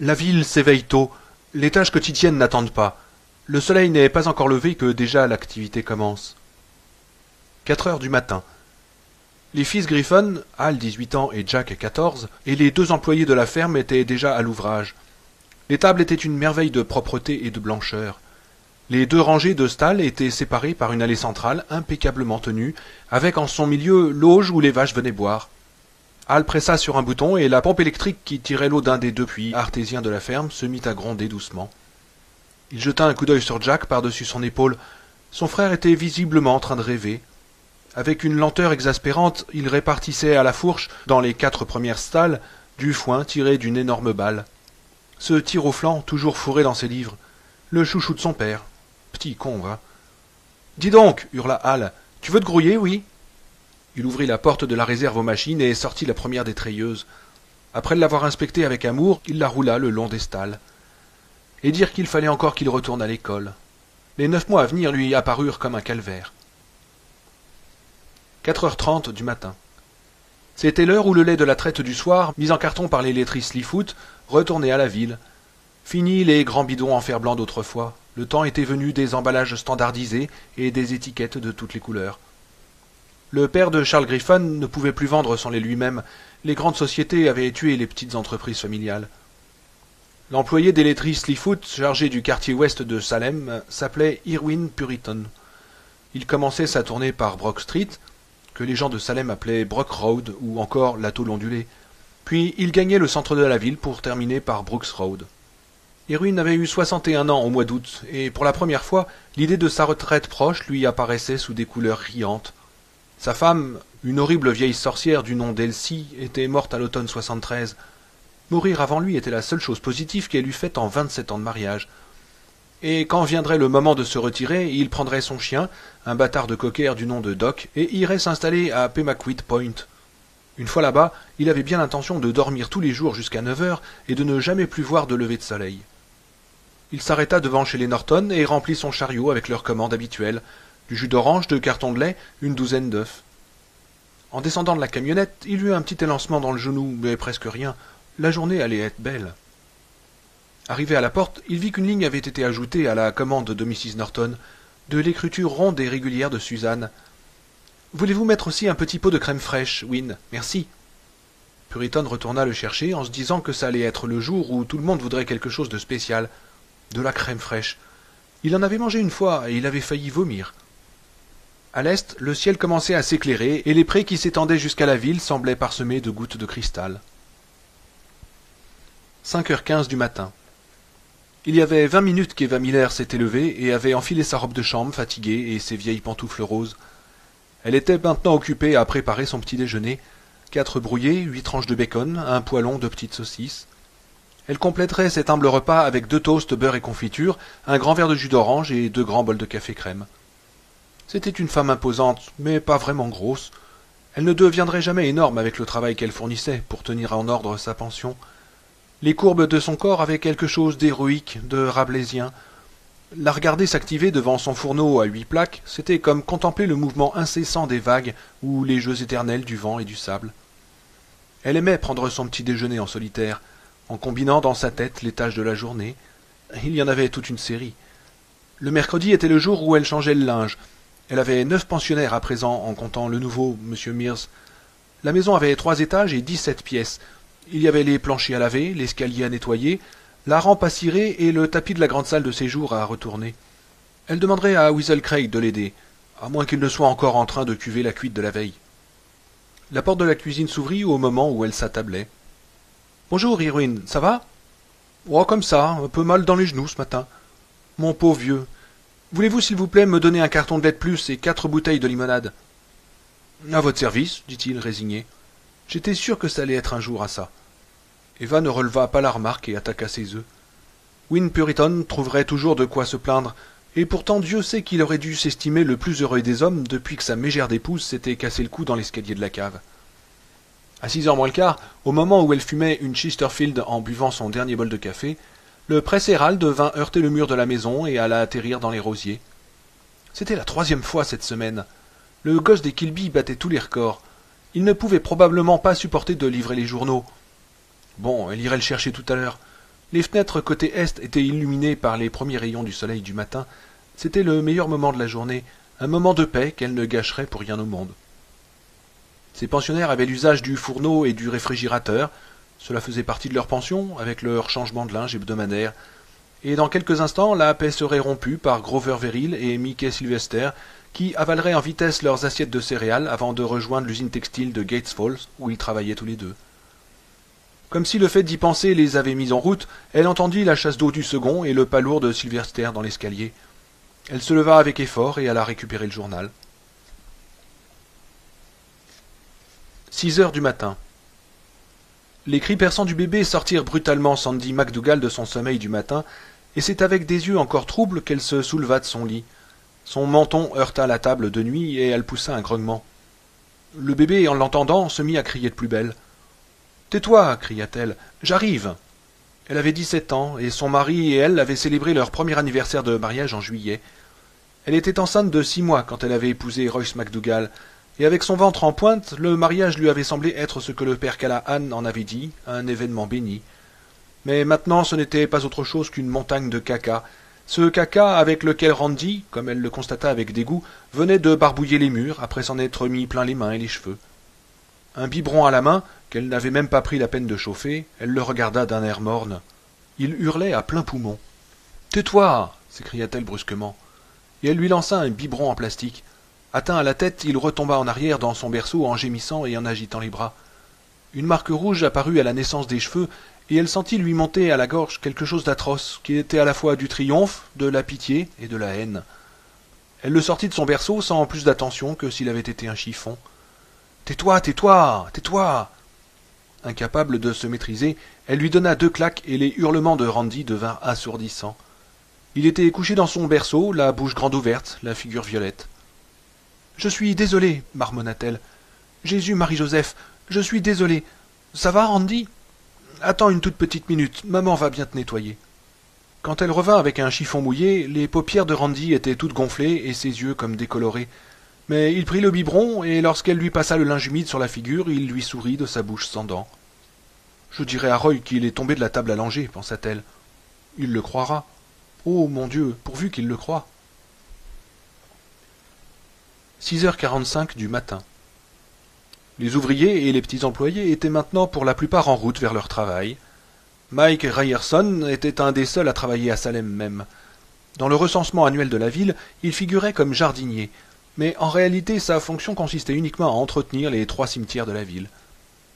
La ville s'éveille tôt. Les tâches quotidiennes n'attendent pas. Le soleil n'est pas encore levé que déjà l'activité commence. 4 heures du matin. Les fils Griffon, Hal 18 ans et Jack 14, et les 2 employés de la ferme étaient déjà à l'ouvrage. Les tables étaient une merveille de propreté et de blancheur. Les 2 rangées de stalles étaient séparées par une allée centrale impeccablement tenue, avec en son milieu l'auge où les vaches venaient boire. Hal pressa sur un bouton et la pompe électrique qui tirait l'eau d'un des 2 puits artésiens de la ferme se mit à gronder doucement. Il jeta un coup d'œil sur Jack par-dessus son épaule. Son frère était visiblement en train de rêver. Avec une lenteur exaspérante, il répartissait à la fourche, dans les 4 premières stalles, du foin tiré d'une énorme balle. Ce tir au flanc, toujours fourré dans ses livres. Le chouchou de son père. Petit con, va. Dis donc, hurla Hal, tu veux te grouiller, oui? Il ouvrit la porte de la réserve aux machines et sortit la première des treilleuses. Après l'avoir inspectée avec amour, il la roula le long des stalles. Et dire qu'il fallait encore qu'il retourne à l'école. Les 9 mois à venir lui apparurent comme un calvaire. 4h30 du matin. C'était l'heure où le lait de la traite du soir, mis en carton par les laiteries Lifoot, retournait à la ville. Fini les grands bidons en fer blanc d'autrefois. Le temps était venu des emballages standardisés et des étiquettes de toutes les couleurs. Le père de Charles Griffon ne pouvait plus vendre son lait lui-même. Les grandes sociétés avaient tué les petites entreprises familiales. L'employé des laiteries Lifoot, chargé du quartier ouest de Salem, s'appelait Irwin Puriton. Il commençait sa tournée par Brock Street, que les gens de Salem appelaient Brock Road ou encore la tôle ondulée. Puis il gagnait le centre de la ville pour terminer par Brooks Road. Irwin avait eu 61 ans au mois d'août, et pour la première fois, l'idée de sa retraite proche lui apparaissait sous des couleurs riantes. Sa femme, une horrible vieille sorcière du nom d'Elsie, était morte à l'automne 73. Mourir avant lui était la seule chose positive qu'elle eût faite en 27 ans de mariage. Et quand viendrait le moment de se retirer, il prendrait son chien, un bâtard de cocker du nom de Doc, et irait s'installer à Pemaquid Point. Une fois là-bas, il avait bien l'intention de dormir tous les jours jusqu'à 9 heures et de ne jamais plus voir de lever de soleil. Il s'arrêta devant chez les Norton et remplit son chariot avec leurs commandes habituelles, du jus d'orange, 2 cartons de lait, une douzaine d'œufs. En descendant de la camionnette, il eut un petit élancement dans le genou, mais presque rien. La journée allait être belle. Arrivé à la porte, il vit qu'une ligne avait été ajoutée à la commande de Mrs. Norton, de l'écriture ronde et régulière de Suzanne. « Voulez-vous mettre aussi un petit pot de crème fraîche, Win? Merci. » Puriton retourna le chercher en se disant que ça allait être le jour où tout le monde voudrait quelque chose de spécial. De la crème fraîche. Il en avait mangé une fois et il avait failli vomir. À l'est, le ciel commençait à s'éclairer et les prés qui s'étendaient jusqu'à la ville semblaient parsemés de gouttes de cristal. 5h15 du matin. Il y avait 20 minutes qu'Eva Miller s'était levée et avait enfilé sa robe de chambre fatiguée et ses vieilles pantoufles roses. Elle était maintenant occupée à préparer son petit déjeuner, 4 brouillés, 8 tranches de bacon, un poêlon, 2 petites saucisses. Elle compléterait cet humble repas avec 2 toasts, beurre et confiture, un grand verre de jus d'orange et 2 grands bols de café crème. C'était une femme imposante, mais pas vraiment grosse. Elle ne deviendrait jamais énorme avec le travail qu'elle fournissait pour tenir en ordre sa pension. Les courbes de son corps avaient quelque chose d'héroïque, de rabelaisien. La regarder s'activer devant son fourneau à 8 plaques, c'était comme contempler le mouvement incessant des vagues ou les jeux éternels du vent et du sable. Elle aimait prendre son petit déjeuner en solitaire, en combinant dans sa tête les tâches de la journée. Il y en avait toute une série. Le mercredi était le jour où elle changeait le linge. Elle avait 9 pensionnaires à présent, en comptant le nouveau, M. Mears. La maison avait 3 étages et 17 pièces. Il y avait les planchers à laver, l'escalier à nettoyer, la rampe à cirer et le tapis de la grande salle de séjour à retourner. Elle demanderait à Weasel Craig de l'aider, à moins qu'il ne soit encore en train de cuver la cuite de la veille. La porte de la cuisine s'ouvrit au moment où elle s'attablait. « Bonjour, Irwin, ça va ?»« Oh, comme ça, un peu mal dans les genoux ce matin. »« Mon pauvre vieux. Voulez-vous, s'il vous plaît, me donner un carton de lait de plus et 4 bouteilles de limonade ?»« À votre service, » dit-il, résigné. J'étais sûr que ça allait être un jour à ça. Eva ne releva pas la remarque et attaqua ses œufs. Win Puriton trouverait toujours de quoi se plaindre, et pourtant Dieu sait qu'il aurait dû s'estimer le plus heureux des hommes depuis que sa mégère d'épouse s'était cassé le cou dans l'escalier de la cave. À 6h moins le quart, au moment où elle fumait une Chesterfield en buvant son dernier bol de café, le presse Hérald vint heurter le mur de la maison et alla atterrir dans les rosiers. C'était la 3e fois cette semaine. Le gosse des Kilby battait tous les records. Il ne pouvait probablement pas supporter de livrer les journaux. Bon, elle irait le chercher tout à l'heure. Les fenêtres côté est étaient illuminées par les premiers rayons du soleil du matin. C'était le meilleur moment de la journée, un moment de paix qu'elle ne gâcherait pour rien au monde. Ces pensionnaires avaient l'usage du fourneau et du réfrigérateur. Cela faisait partie de leur pension, avec leur changement de linge hebdomadaire. Et dans quelques instants, la paix serait rompue par Grover Verrill et Mickey Sylvester, qui avaleraient en vitesse leurs assiettes de céréales avant de rejoindre l'usine textile de Gates Falls, où ils travaillaient tous les deux. Comme si le fait d'y penser les avait mis en route, elle entendit la chasse d'eau du second et le pas lourd de Sylvester dans l'escalier. Elle se leva avec effort et alla récupérer le journal. 6 heures du matin. Les cris perçants du bébé sortirent brutalement Sandy McDougall de son sommeil du matin, et c'est avec des yeux encore troubles qu'elle se souleva de son lit. Son menton heurta la table de nuit et elle poussa un grognement. Le bébé, en l'entendant, se mit à crier de plus belle. « Tais-toi » cria-t-elle, « j'arrive !» Elle avait 17 ans, et son mari et elle avaient célébré leur premier anniversaire de mariage en juillet. Elle était enceinte de 6 mois quand elle avait épousé Royce McDougall, et avec son ventre en pointe, le mariage lui avait semblé être ce que le père Callahan en avait dit, un événement béni. Mais maintenant ce n'était pas autre chose qu'une montagne de caca, ce caca avec lequel Randy, comme elle le constata avec dégoût, venait de barbouiller les murs après s'en être mis plein les mains et les cheveux. Un biberon à la main, qu'elle n'avait même pas pris la peine de chauffer, elle le regarda d'un air morne. Il hurlait à plein poumon. « Tais-toi » s'écria-t-elle brusquement, et elle lui lança un biberon en plastique. Atteint à la tête, il retomba en arrière dans son berceau en gémissant et en agitant les bras. Une marque rouge apparut à la naissance des cheveux, et elle sentit lui monter à la gorge quelque chose d'atroce, qui était à la fois du triomphe, de la pitié et de la haine. Elle le sortit de son berceau sans plus d'attention que s'il avait été un chiffon. « Tais-toi, tais-toi, tais-toi » Incapable de se maîtriser, elle lui donna 2 claques et les hurlements de Randy devinrent assourdissants. Il était couché dans son berceau, la bouche grande ouverte, la figure violette. « Je suis désolée, marmonna-t-elle. Jésus, Marie-Joseph, je suis désolée. Ça va, Randy ? Attends une toute petite minute, maman va bien te nettoyer. » Quand elle revint avec un chiffon mouillé, les paupières de Randy étaient toutes gonflées et ses yeux comme décolorés. Mais il prit le biberon, et lorsqu'elle lui passa le linge humide sur la figure, il lui sourit de sa bouche sans dents. « Je dirai à Roy qu'il est tombé de la table à langer, pensa-t-elle. Il le croira. Oh, mon Dieu, pourvu qu'il le croie. 6h45 du matin. Les ouvriers et les petits employés étaient maintenant pour la plupart en route vers leur travail. Mike Ryerson était un des seuls à travailler à Salem même. Dans le recensement annuel de la ville, il figurait comme jardinier, mais en réalité sa fonction consistait uniquement à entretenir les 3 cimetières de la ville.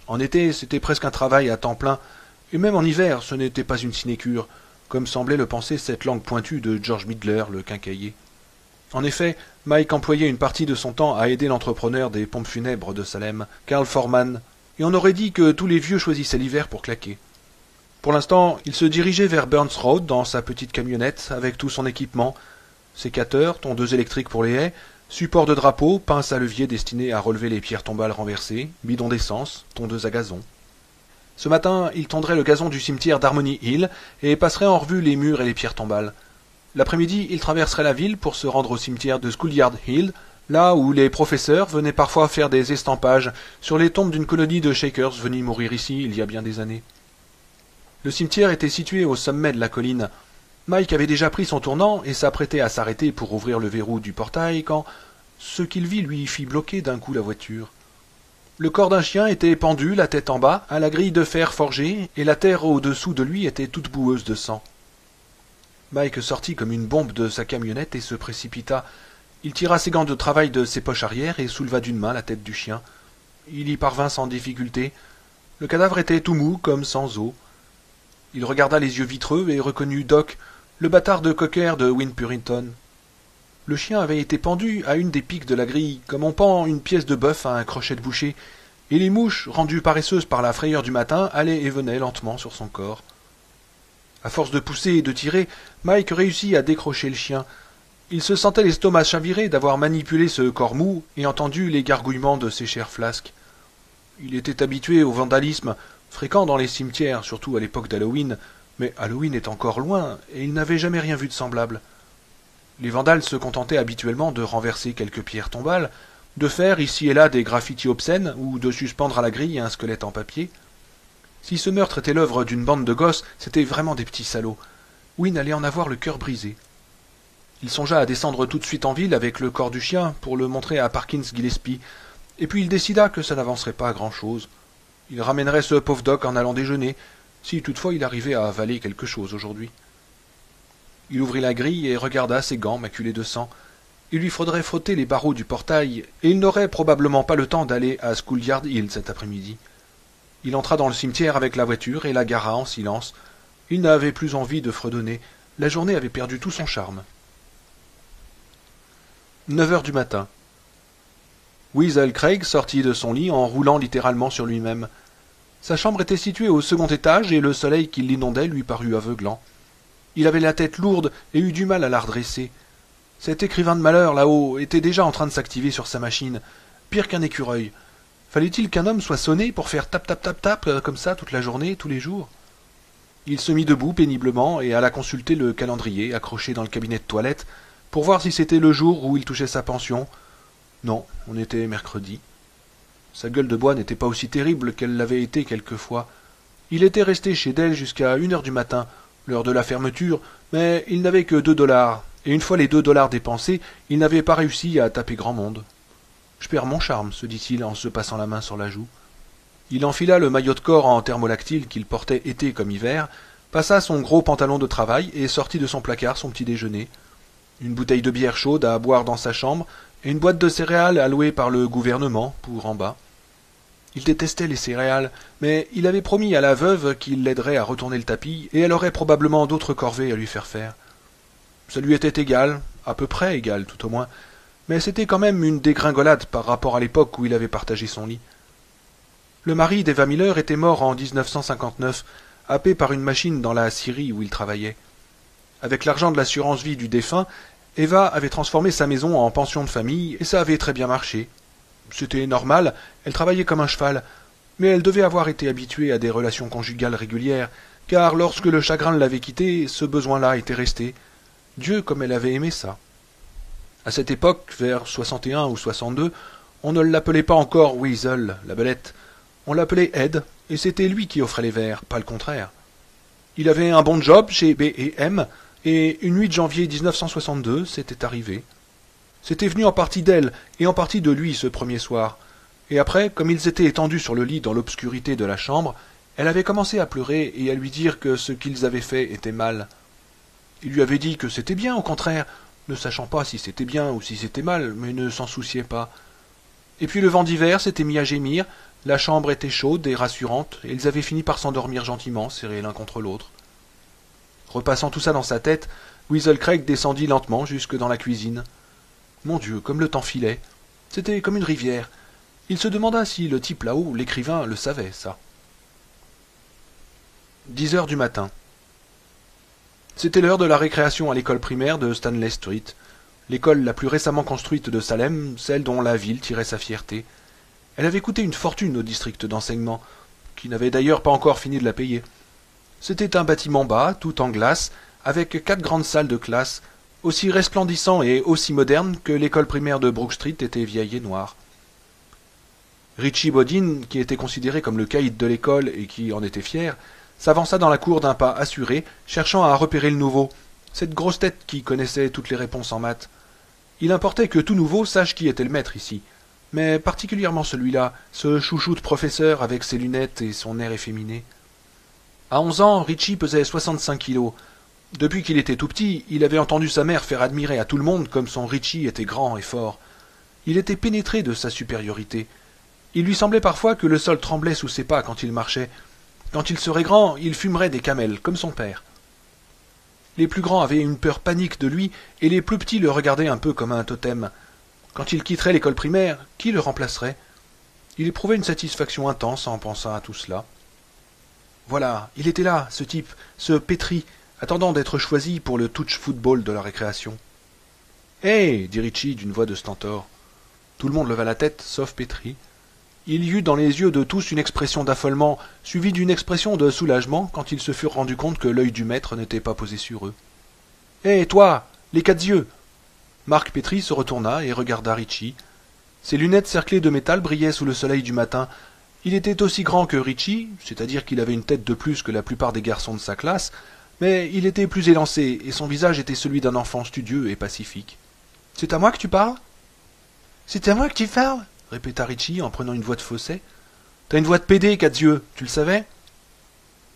En été, c'était presque un travail à temps plein, et même en hiver, ce n'était pas une sinécure, comme semblait le penser cette langue pointue de George Midler, le quincaillier. En effet, Mike employait une partie de son temps à aider l'entrepreneur des pompes funèbres de Salem, Carl Foreman, et on aurait dit que tous les vieux choisissaient l'hiver pour claquer. Pour l'instant, il se dirigeait vers Burns Road dans sa petite camionnette avec tout son équipement, sécateur, tondeuse électrique pour les haies, support de drapeau, pince à levier destinée à relever les pierres tombales renversées, bidon d'essence, tondeuse à gazon. Ce matin, il tondrait le gazon du cimetière d'Harmony Hill et passerait en revue les murs et les pierres tombales. L'après-midi, il traverserait la ville pour se rendre au cimetière de Schoolyard Hill, là où les professeurs venaient parfois faire des estampages sur les tombes d'une colonie de Shakers venus mourir ici il y a bien des années. Le cimetière était situé au sommet de la colline. Mike avait déjà pris son tournant et s'apprêtait à s'arrêter pour ouvrir le verrou du portail quand ce qu'il vit lui fit bloquer d'un coup la voiture. Le corps d'un chien était pendu, la tête en bas, à la grille de fer forgée, et la terre au-dessous de lui était toute boueuse de sang. Mike sortit comme une bombe de sa camionnette et se précipita. Il tira ses gants de travail de ses poches arrière et souleva d'une main la tête du chien. Il y parvint sans difficulté. Le cadavre était tout mou, comme sans os. Il regarda les yeux vitreux et reconnut Doc, le bâtard de Cocker de Winpurrington. Le chien avait été pendu à une des piques de la grille, comme on pend une pièce de bœuf à un crochet de boucher, et les mouches, rendues paresseuses par la frayeur du matin, allaient et venaient lentement sur son corps. À force de pousser et de tirer, Mike réussit à décrocher le chien. Il se sentait l'estomac chaviré d'avoir manipulé ce corps mou et entendu les gargouillements de ses chères flasques. Il était habitué au vandalisme, fréquent dans les cimetières, surtout à l'époque d'Halloween, mais Halloween est encore loin, et il n'avait jamais rien vu de semblable. Les vandales se contentaient habituellement de renverser quelques pierres tombales, de faire ici et là des graffitis obscènes, ou de suspendre à la grille un squelette en papier. Si ce meurtre était l'œuvre d'une bande de gosses, c'étaient vraiment des petits salauds. Wynne allait en avoir le cœur brisé. Il songea à descendre tout de suite en ville avec le corps du chien pour le montrer à Parkins Gillespie, et puis il décida que ça n'avancerait pas à grand-chose. Il ramènerait ce pauvre Doc en allant déjeuner, si toutefois il arrivait à avaler quelque chose aujourd'hui. Il ouvrit la grille et regarda ses gants maculés de sang. Il lui faudrait frotter les barreaux du portail, et il n'aurait probablement pas le temps d'aller à Schoolyard Hill cet après-midi. Il entra dans le cimetière avec la voiture et la gara en silence. Il n'avait plus envie de fredonner. La journée avait perdu tout son charme. 9 heures du matin. Weasel Craig sortit de son lit en roulant littéralement sur lui-même. Sa chambre était située au second étage et le soleil qui l'inondait lui parut aveuglant. Il avait la tête lourde et eut du mal à la redresser. Cet écrivain de malheur là-haut était déjà en train de s'activer sur sa machine, pire qu'un écureuil. Fallait-il qu'un homme soit sonné pour faire tap tap tap tap comme ça toute la journée, tous les jours? Il se mit debout péniblement et alla consulter le calendrier accroché dans le cabinet de toilette pour voir si c'était le jour où il touchait sa pension. Non, on était mercredi. Sa gueule de bois n'était pas aussi terrible qu'elle l'avait été quelquefois. Il était resté chez Dell jusqu'à 1 heure du matin, l'heure de la fermeture, mais il n'avait que $2, et une fois les $2 dépensés, il n'avait pas réussi à taper grand monde. « Je perds mon charme », se dit-il en se passant la main sur la joue. Il enfila le maillot de corps en thermolactyle qu'il portait été comme hiver, passa son gros pantalon de travail et sortit de son placard son petit déjeuner. Une bouteille de bière chaude à boire dans sa chambre et une boîte de céréales allouée par le gouvernement pour en bas. Il détestait les céréales, mais il avait promis à la veuve qu'il l'aiderait à retourner le tapis, et elle aurait probablement d'autres corvées à lui faire faire. Ça lui était égal, à peu près égal tout au moins, mais c'était quand même une dégringolade par rapport à l'époque où il avait partagé son lit. Le mari d'Eva Miller était mort en 1959, happé par une machine dans la scierie où il travaillait. Avec l'argent de l'assurance vie du défunt, Eva avait transformé sa maison en pension de famille, et ça avait très bien marché. C'était normal, elle travaillait comme un cheval, mais elle devait avoir été habituée à des relations conjugales régulières, car lorsque le chagrin l'avait quittée, ce besoin-là était resté. Dieu comme elle avait aimé ça. À cette époque, vers 61 ou 62, on ne l'appelait pas encore Weasel, la belette. On l'appelait Ed, et c'était lui qui offrait les verres, pas le contraire. Il avait un bon job chez B&M, et une nuit de janvier 1962, c'était arrivé. C'était venu en partie d'elle, et en partie de lui ce premier soir. Et après, comme ils étaient étendus sur le lit dans l'obscurité de la chambre, elle avait commencé à pleurer et à lui dire que ce qu'ils avaient fait était mal. Il lui avait dit que c'était bien, au contraire, ne sachant pas si c'était bien ou si c'était mal, mais ne s'en souciait pas. Et puis le vent d'hiver s'était mis à gémir, la chambre était chaude et rassurante, et ils avaient fini par s'endormir gentiment, serrés l'un contre l'autre. Repassant tout ça dans sa tête, Weasel Craig descendit lentement jusque dans la cuisine. Mon Dieu, comme le temps filait. C'était comme une rivière. Il se demanda si le type là-haut, l'écrivain, le savait, ça. 10 heures du matin. C'était l'heure de la récréation à l'école primaire de Stanley Street, l'école la plus récemment construite de Salem, celle dont la ville tirait sa fierté. Elle avait coûté une fortune au district d'enseignement, qui n'avait d'ailleurs pas encore fini de la payer. C'était un bâtiment bas, tout en glace, avec 4 grandes salles de classe, aussi resplendissant et aussi moderne que l'école primaire de Brook Street était vieille et noire. Richie Bodine, qui était considéré comme le caïd de l'école et qui en était fier, s'avança dans la cour d'un pas assuré, cherchant à repérer le nouveau, cette grosse tête qui connaissait toutes les réponses en maths. Il importait que tout nouveau sache qui était le maître ici, mais particulièrement celui-là, ce chouchou de professeur avec ses lunettes et son air efféminé. À 11 ans, Richie pesait 65 kilos. Depuis qu'il était tout petit, il avait entendu sa mère faire admirer à tout le monde comme son Richie était grand et fort. Il était pénétré de sa supériorité. Il lui semblait parfois que le sol tremblait sous ses pas quand il marchait. Quand il serait grand, il fumerait des camels, comme son père. Les plus grands avaient une peur panique de lui, et les plus petits le regardaient un peu comme un totem. Quand il quitterait l'école primaire, qui le remplacerait? Il éprouvait une satisfaction intense en pensant à tout cela. Voilà, il était là, ce type, ce Petri, attendant d'être choisi pour le touch football de la récréation. « Hé !» dit Richie d'une voix de stentor. Tout le monde leva la tête, sauf Petri. Il y eut dans les yeux de tous une expression d'affolement, suivie d'une expression de soulagement quand ils se furent rendus compte que l'œil du maître n'était pas posé sur eux. « Hé, toi, les 4 yeux !» Marc Petri se retourna et regarda Richie. Ses lunettes cerclées de métal brillaient sous le soleil du matin, Il était aussi grand que Richie, c'est-à-dire qu'il avait une tête de plus que la plupart des garçons de sa classe, mais il était plus élancé, et son visage était celui d'un enfant studieux et pacifique. « C'est à moi que tu parles ?»« C'est à moi que tu parles ?» répéta Richie en prenant une voix de fausset. « T'as une voix de pédé, Cadio, tu le savais ?»«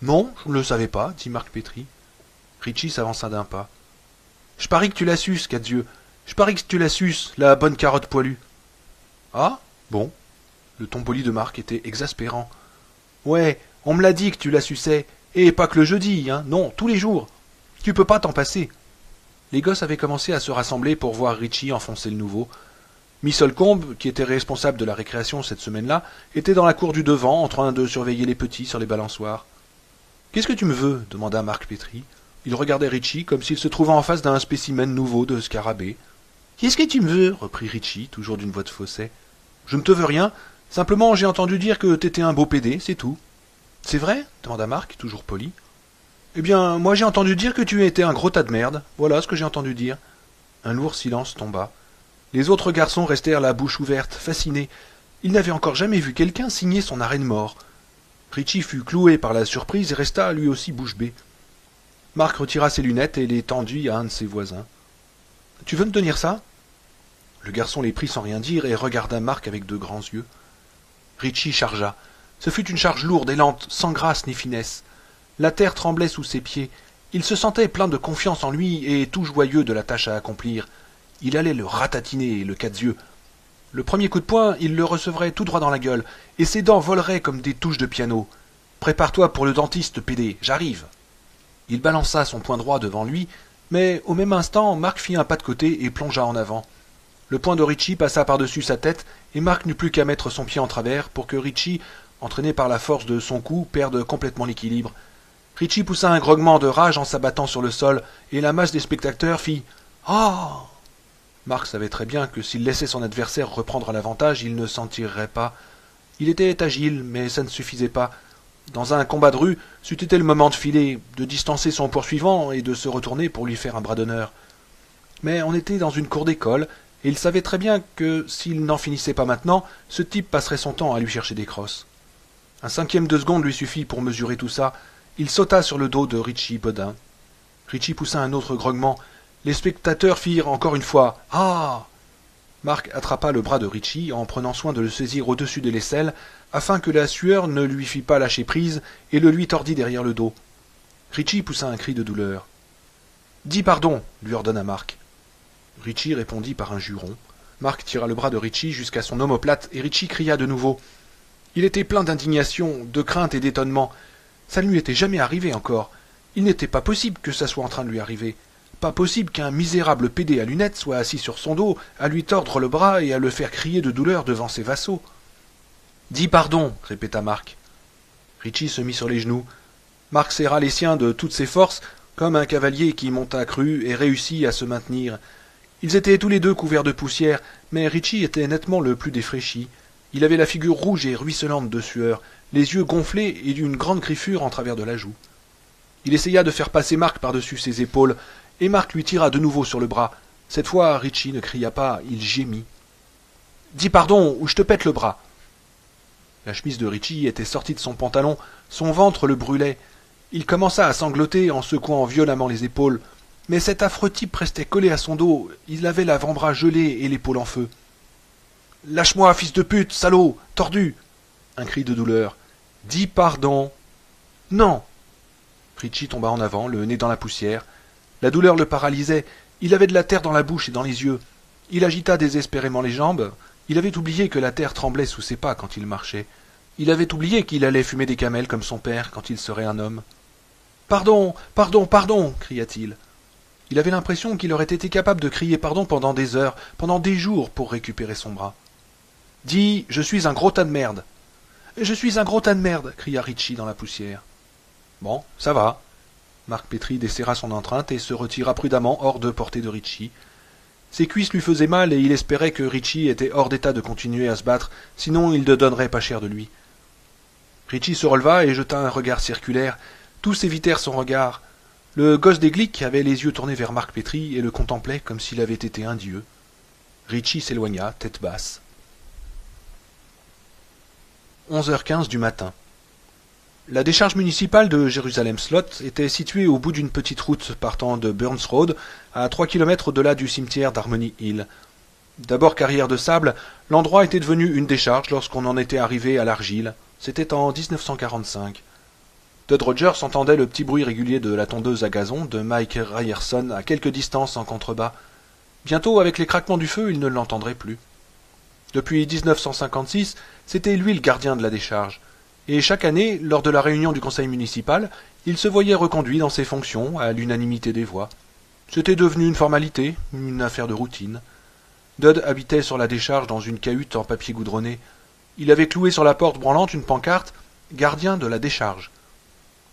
Non, je ne le savais pas, » dit Marc Pétry. Richie s'avança d'un pas. « Je parie que tu la suces, Cadio. Je parie que tu la suces, la bonne carotte poilue. »« Ah, bon. » Le ton poli de Marc était exaspérant. « Ouais, on me l'a dit que tu la suçais, et pas que le jeudi, hein, non, tous les jours. Tu peux pas t'en passer. » Les gosses avaient commencé à se rassembler pour voir Richie enfoncer le nouveau. Miss Holcombe, qui était responsable de la récréation cette semaine-là, était dans la cour du devant en train de surveiller les petits sur les balançoires. « Qu'est-ce que tu me veux ?» demanda Marc Pétry. Il regardait Richie comme s'il se trouvait en face d'un spécimen nouveau de scarabée. « Qu'est-ce que tu me veux ?» reprit Richie, toujours d'une voix de fausset. « Je ne te veux rien. Simplement, j'ai entendu dire que t'étais un beau pédé, c'est tout. »« C'est vrai ?» demanda Marc, toujours poli. « Eh bien, moi j'ai entendu dire que tu étais un gros tas de merde. Voilà ce que j'ai entendu dire. » Un lourd silence tomba. Les autres garçons restèrent la bouche ouverte, fascinés. Ils n'avaient encore jamais vu quelqu'un signer son arrêt de mort. Richie fut cloué par la surprise et resta lui aussi bouche bée. Marc retira ses lunettes et les tendit à un de ses voisins. « Tu veux me tenir ça ?» Le garçon les prit sans rien dire et regarda Marc avec de grands yeux. Richie chargea. Ce fut une charge lourde et lente, sans grâce ni finesse. La terre tremblait sous ses pieds. Il se sentait plein de confiance en lui et tout joyeux de la tâche à accomplir. Il allait le ratatiner, le quatre-yeux. Le premier coup de poing, il le recevrait tout droit dans la gueule, et ses dents voleraient comme des touches de piano. « Prépare-toi pour le dentiste, pédé, j'arrive !» Il balança son poing droit devant lui, mais au même instant, Marc fit un pas de côté et plongea en avant. Le poing de Richie passa par-dessus sa tête, et Marc n'eut plus qu'à mettre son pied en travers pour que Richie, entraîné par la force de son coup, perde complètement l'équilibre. Richie poussa un grognement de rage en s'abattant sur le sol, et la masse des spectateurs fit « Ah !» Marc savait très bien que s'il laissait son adversaire reprendre l'avantage, il ne s'en tirerait pas. Il était agile, mais ça ne suffisait pas. Dans un combat de rue, c'eût été le moment de filer, de distancer son poursuivant et de se retourner pour lui faire un bras d'honneur. Mais on était dans une cour d'école, et il savait très bien que, s'il n'en finissait pas maintenant, ce type passerait son temps à lui chercher des crosses. Un cinquième de seconde lui suffit pour mesurer tout ça. Il sauta sur le dos de Richie Bodin. Richie poussa un autre grognement. Les spectateurs firent encore une fois « Ah !» Marc attrapa le bras de Richie en prenant soin de le saisir au-dessus de l'aisselle afin que la sueur ne lui fît pas lâcher prise et le lui tordit derrière le dos. Richie poussa un cri de douleur. « Dis pardon !» lui ordonna Marc. Richie répondit par un juron. Marc tira le bras de Richie jusqu'à son omoplate et Richie cria de nouveau. Il était plein d'indignation, de crainte et d'étonnement. Ça ne lui était jamais arrivé encore. Il n'était pas possible que ça soit en train de lui arriver. Pas possible qu'un misérable pédé à lunettes soit assis sur son dos, à lui tordre le bras et à le faire crier de douleur devant ses vassaux. « Dis pardon !» répéta Marc. Richie se mit sur les genoux. Marc serra les siens de toutes ses forces, comme un cavalier qui monte à crue et réussit à se maintenir. Ils étaient tous les deux couverts de poussière, mais Richie était nettement le plus défraîchi. Il avait la figure rouge et ruisselante de sueur, les yeux gonflés et une grande griffure en travers de la joue. Il essaya de faire passer Marc par-dessus ses épaules, et Marc lui tira de nouveau sur le bras. Cette fois, Richie ne cria pas, il gémit. « Dis pardon, ou je te pète le bras !» La chemise de Richie était sortie de son pantalon, son ventre le brûlait. Il commença à sangloter en secouant violemment les épaules. Mais cet affreux type restait collé à son dos, il avait l'avant-bras gelé et l'épaule en feu. « Lâche-moi, fils de pute, salaud, tordu !» Un cri de douleur. « Dis pardon !»« Non !» Richie tomba en avant, le nez dans la poussière. La douleur le paralysait, il avait de la terre dans la bouche et dans les yeux. Il agita désespérément les jambes. Il avait oublié que la terre tremblait sous ses pas quand il marchait. Il avait oublié qu'il allait fumer des camels comme son père quand il serait un homme. « Pardon, pardon, pardon !» cria-t-il. Il avait l'impression qu'il aurait été capable de crier pardon pendant des heures, pendant des jours pour récupérer son bras. « Dis, je suis un gros tas de merde !»« Je suis un gros tas de merde !» cria Richie dans la poussière. « Bon, ça va. » Marc Pétry desserra son empreinte et se retira prudemment hors de portée de Richie. Ses cuisses lui faisaient mal et il espérait que Richie était hors d'état de continuer à se battre, sinon il ne donnerait pas cher de lui. Richie se releva et jeta un regard circulaire. Tous évitèrent son regard. Le gosse des Glick avait les yeux tournés vers Marc Pétry et le contemplait comme s'il avait été un dieu. Richie s'éloigna, tête basse. 11h15 du matin. La décharge municipale de Jérusalem Slot était située au bout d'une petite route partant de Burns Road, à 3 kilomètres au-delà du cimetière d'Harmony Hill. D'abord carrière de sable, l'endroit était devenu une décharge lorsqu'on en était arrivé à l'argile. C'était en 1945. Dud Rogers entendait le petit bruit régulier de la tondeuse à gazon de Mike Ryerson à quelque distance en contrebas. Bientôt, avec les craquements du feu, il ne l'entendrait plus. Depuis 1956, c'était lui le gardien de la décharge. Et chaque année, lors de la réunion du conseil municipal, il se voyait reconduit dans ses fonctions à l'unanimité des voix. C'était devenu une formalité, une affaire de routine. Dud habitait sur la décharge dans une cahute en papier goudronné. Il avait cloué sur la porte branlante une pancarte « Gardien de la décharge ».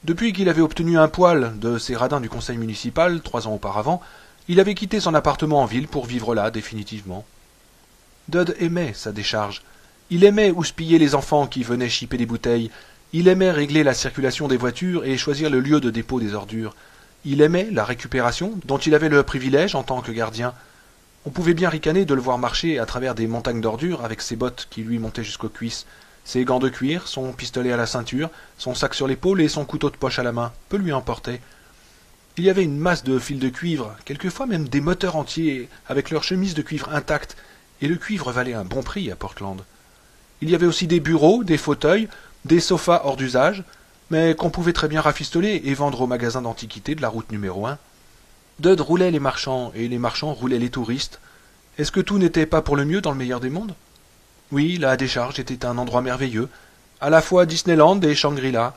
Depuis qu'il avait obtenu un poil de ces radins du conseil municipal 3 ans auparavant, il avait quitté son appartement en ville pour vivre là définitivement. Dud aimait sa décharge. Il aimait houspiller les enfants qui venaient chipper des bouteilles. Il aimait régler la circulation des voitures et choisir le lieu de dépôt des ordures. Il aimait la récupération, dont il avait le privilège en tant que gardien. On pouvait bien ricaner de le voir marcher à travers des montagnes d'ordures avec ses bottes qui lui montaient jusqu'aux cuisses, ses gants de cuir, son pistolet à la ceinture, son sac sur l'épaule et son couteau de poche à la main. Peu lui importait. Il y avait une masse de fils de cuivre, quelquefois même des moteurs entiers, avec leurs chemises de cuivre intactes, et le cuivre valait un bon prix à Portland. Il y avait aussi des bureaux, des fauteuils, des sofas hors d'usage, mais qu'on pouvait très bien rafistoler et vendre au magasin d'antiquités de la route numéro 1. Dud roulait les marchands, et les marchands roulaient les touristes. Est-ce que tout n'était pas pour le mieux dans le meilleur des mondes? Oui, la décharge était un endroit merveilleux, à la fois Disneyland et Shangri-La.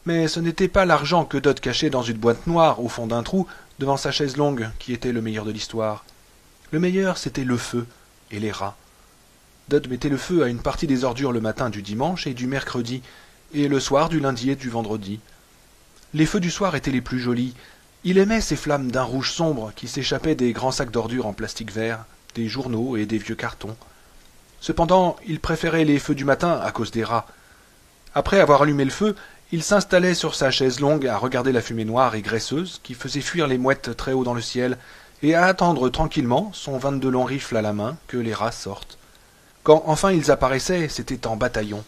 Mais ce n'était pas l'argent que Dud cachait dans une boîte noire au fond d'un trou devant sa chaise longue qui était le meilleur de l'histoire. Le meilleur, c'était le feu et les rats. Dud mettait le feu à une partie des ordures le matin du dimanche et du mercredi, et le soir du lundi et du vendredi. Les feux du soir étaient les plus jolis. Il aimait ces flammes d'un rouge sombre qui s'échappaient des grands sacs d'ordures en plastique vert, des journaux et des vieux cartons. Cependant, il préférait les feux du matin à cause des rats. Après avoir allumé le feu, il s'installait sur sa chaise longue à regarder la fumée noire et graisseuse qui faisait fuir les mouettes très haut dans le ciel et à attendre tranquillement, son 22 long rifle à la main, que les rats sortent. Quand enfin ils apparaissaient, c'était en bataillon.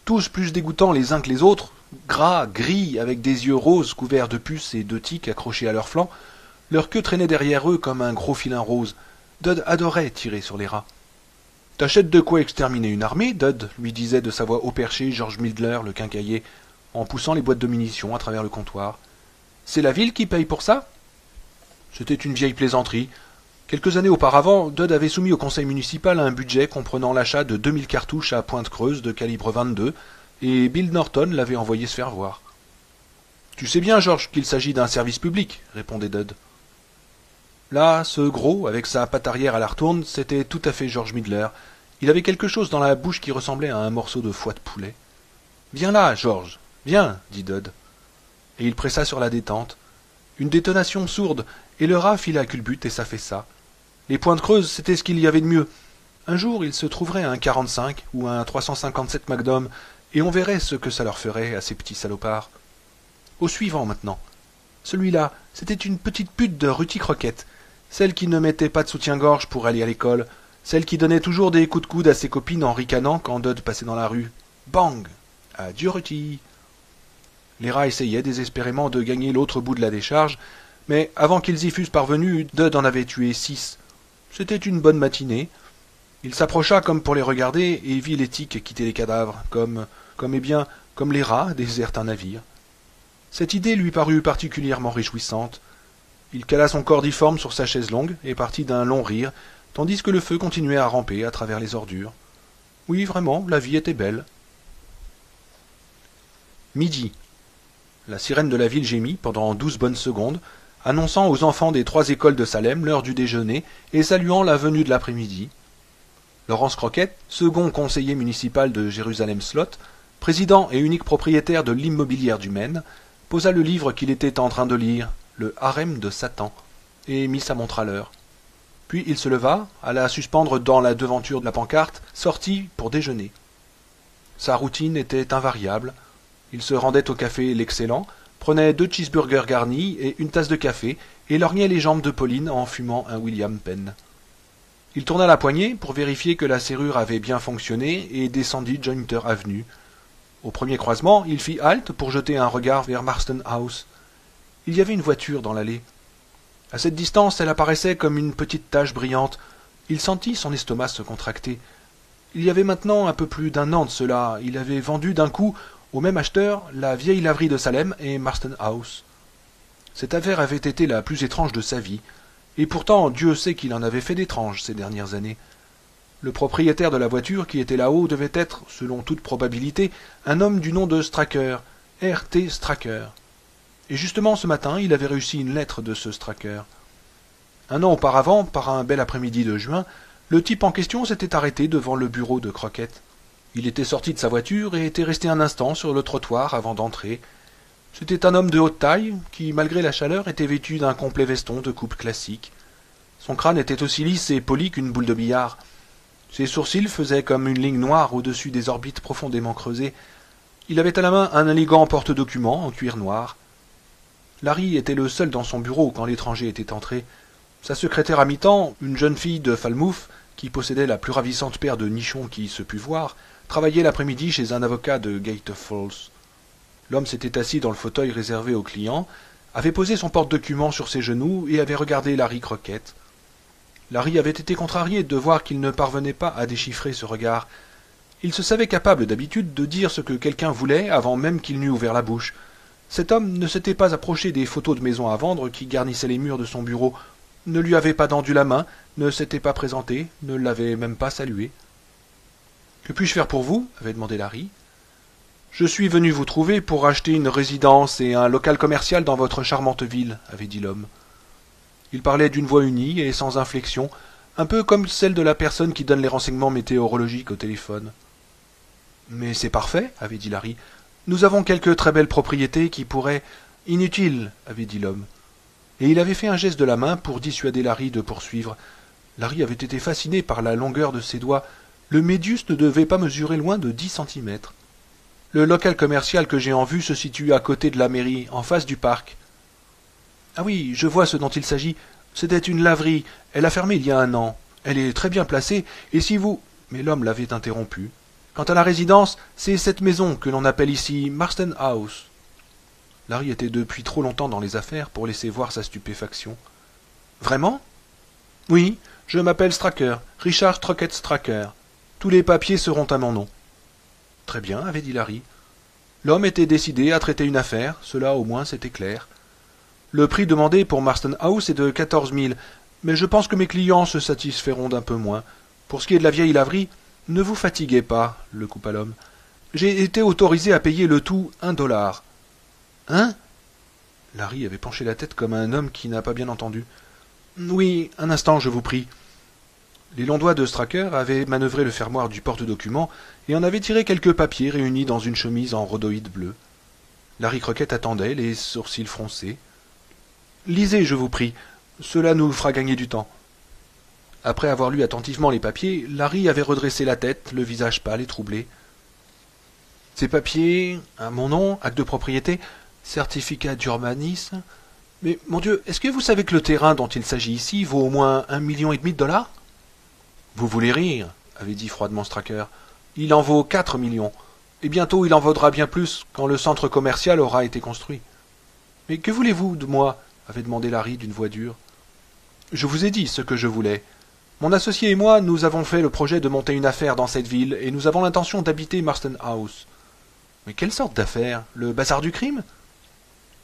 Tous plus dégoûtants les uns que les autres, gras, gris, avec des yeux roses couverts de puces et de tiques accrochés à leurs flancs, leur queue traînait derrière eux comme un gros filin rose. Dud adorait tirer sur les rats. « T'achètes de quoi exterminer une armée, Dud ?» lui disait de sa voix au perché George Midler, le quincaillier, en poussant les boîtes de munitions à travers le comptoir. « C'est la ville qui paye pour ça ?» C'était une vieille plaisanterie. Quelques années auparavant, Dud avait soumis au conseil municipal un budget comprenant l'achat de 2000 cartouches à pointe creuse de calibre 22, et Bill Norton l'avait envoyé se faire voir. « Tu sais bien, George, qu'il s'agit d'un service public, » répondait Dud. Là, ce gros, avec sa patte arrière à la retourne, c'était tout à fait George Midler. Il avait quelque chose dans la bouche qui ressemblait à un morceau de foie de poulet. « Viens là, George, viens, dit Dud. Et il pressa sur la détente. Une détonation sourde, et le rat fit la culbute et s'affaissa. Les pointes creuses, c'était ce qu'il y avait de mieux. Un jour, il se trouverait un 45 ou un 357 Magnum, et on verrait ce que ça leur ferait à ces petits salopards. Au suivant, maintenant. Celui-là, c'était une petite pute de Ruty Crockett, celle qui ne mettait pas de soutien-gorge pour aller à l'école, celle qui donnait toujours des coups de coude à ses copines en ricanant quand Dud passait dans la rue. Bang! Adieu, Ruty! Les rats essayaient désespérément de gagner l'autre bout de la décharge, mais avant qu'ils y fussent parvenus, Dud en avait tué 6. C'était une bonne matinée. Il s'approcha comme pour les regarder et vit les tiques quitter les cadavres, comme les rats désertent un navire. Cette idée lui parut particulièrement réjouissante. Il cala son corps difforme sur sa chaise longue et partit d'un long rire, tandis que le feu continuait à ramper à travers les ordures. Oui, vraiment, la vie était belle. Midi. La sirène de la ville gémit pendant 12 bonnes secondes, annonçant aux enfants des 3 écoles de Salem l'heure du déjeuner et saluant la venue de l'après-midi. Laurence Crockett, second conseiller municipal de Jérusalem Slot, président et unique propriétaire de l'immobilière du Maine, posa le livre qu'il était en train de lire, Le Harem de Satan, et mit sa montre à l'heure. Puis il se leva, alla suspendre dans la devanture de la pancarte, sortit pour déjeuner. Sa routine était invariable. Il se rendait au café L'Excellent, prenait 2 cheeseburgers garnis et une tasse de café, et lorgnait les jambes de Pauline en fumant un William Penn. Il tourna la poignée pour vérifier que la serrure avait bien fonctionné et descendit Jointer Avenue. Au premier croisement, il fit halte pour jeter un regard vers Marston House. Il y avait une voiture dans l'allée. À cette distance, elle apparaissait comme une petite tache brillante. Il sentit son estomac se contracter. Il y avait maintenant un peu plus d'un an de cela, il avait vendu d'un coup au même acheteur la vieille laverie de Salem et Marston House. Cette affaire avait été la plus étrange de sa vie, et pourtant Dieu sait qu'il en avait fait d'étranges ces dernières années. Le propriétaire de la voiture qui était là-haut devait être, selon toute probabilité, un homme du nom de Straker, R.T. Straker. Et justement ce matin, il avait reçu une lettre de ce Straker. Un an auparavant, par un bel après-midi de juin, le type en question s'était arrêté devant le bureau de Crockett. Il était sorti de sa voiture et était resté un instant sur le trottoir avant d'entrer. C'était un homme de haute taille, qui, malgré la chaleur, était vêtu d'un complet veston de coupe classique. Son crâne était aussi lisse et poli qu'une boule de billard. Ses sourcils faisaient comme une ligne noire au-dessus des orbites profondément creusées. Il avait à la main un élégant porte-documents en cuir noir. Larry était le seul dans son bureau quand l'étranger était entré. Sa secrétaire à mi-temps, une jeune fille de Falmouth, qui possédait la plus ravissante paire de nichons qui se pût voir, travaillait l'après-midi chez un avocat de Gate Falls. L'homme s'était assis dans le fauteuil réservé aux clients, avait posé son porte-documents sur ses genoux et avait regardé Larry Crockett. Larry avait été contrarié de voir qu'il ne parvenait pas à déchiffrer ce regard. Il se savait capable d'habitude de dire ce que quelqu'un voulait avant même qu'il n'eût ouvert la bouche. Cet homme ne s'était pas approché des photos de maisons à vendre qui garnissaient les murs de son bureau, ne lui avait pas tendu la main, ne s'était pas présenté, ne l'avait même pas salué. « Que puis-je faire pour vous » avait demandé Larry. « Je suis venu vous trouver pour acheter une résidence et un local commercial dans votre charmante ville, » avait dit l'homme. Il parlait d'une voix unie et sans inflexion, un peu comme celle de la personne qui donne les renseignements météorologiques au téléphone. « Mais c'est parfait, » avait dit Larry. « Nous avons quelques très belles propriétés qui pourraient... »« Inutile, » avait dit l'homme. Et il avait fait un geste de la main pour dissuader Larry de poursuivre. Larry avait été fasciné par la longueur de ses doigts. Le médius ne devait pas mesurer loin de 10 centimètres. Le local commercial que j'ai en vue se situe à côté de la mairie, en face du parc. Ah oui, je vois ce dont il s'agit. C'était une laverie. Elle a fermé il y a un an. Elle est très bien placée, et si vous... Mais l'homme l'avait interrompu. Quant à la résidence, c'est cette maison que l'on appelle ici Marston House. Larry était depuis trop longtemps dans les affaires pour laisser voir sa stupéfaction. « Vraiment ?»« Oui, je m'appelle Straker, Richard Crockett Straker. Tous les papiers seront à mon nom. »« Très bien, » avait dit Larry. L'homme était décidé à traiter une affaire, cela au moins c'était clair. « Le prix demandé pour Marston House est de 14 000, mais je pense que mes clients se satisferont d'un peu moins. Pour ce qui est de la vieille laverie, ne vous fatiguez pas, le coupa l'homme. J'ai été autorisé à payer le tout $1. » Hein ? Larry avait penché la tête comme un homme qui n'a pas bien entendu. Oui, un instant, je vous prie. Les longs doigts de Straker avaient manœuvré le fermoir du porte-documents et en avaient tiré quelques papiers réunis dans une chemise en rhodoïde bleu. Larry Crockett attendait, les sourcils froncés. Lisez, je vous prie. Cela nous fera gagner du temps. Après avoir lu attentivement les papiers, Larry avait redressé la tête, le visage pâle et troublé. Ces papiers, à mon nom, acte de propriété, certificat d'urbanisme. Mais, mon Dieu, est-ce que vous savez que le terrain dont il s'agit ici vaut au moins $1,5 million ? Vous voulez rire, avait dit froidement Straker. Il en vaut 4 millions. Et bientôt il en vaudra bien plus quand le centre commercial aura été construit. Mais que voulez-vous de moi ? Avait demandé Larry d'une voix dure. Je vous ai dit ce que je voulais. Mon associé et moi, nous avons fait le projet de monter une affaire dans cette ville et nous avons l'intention d'habiter Marston House. Mais quelle sorte d'affaire ? Le bazar du crime ?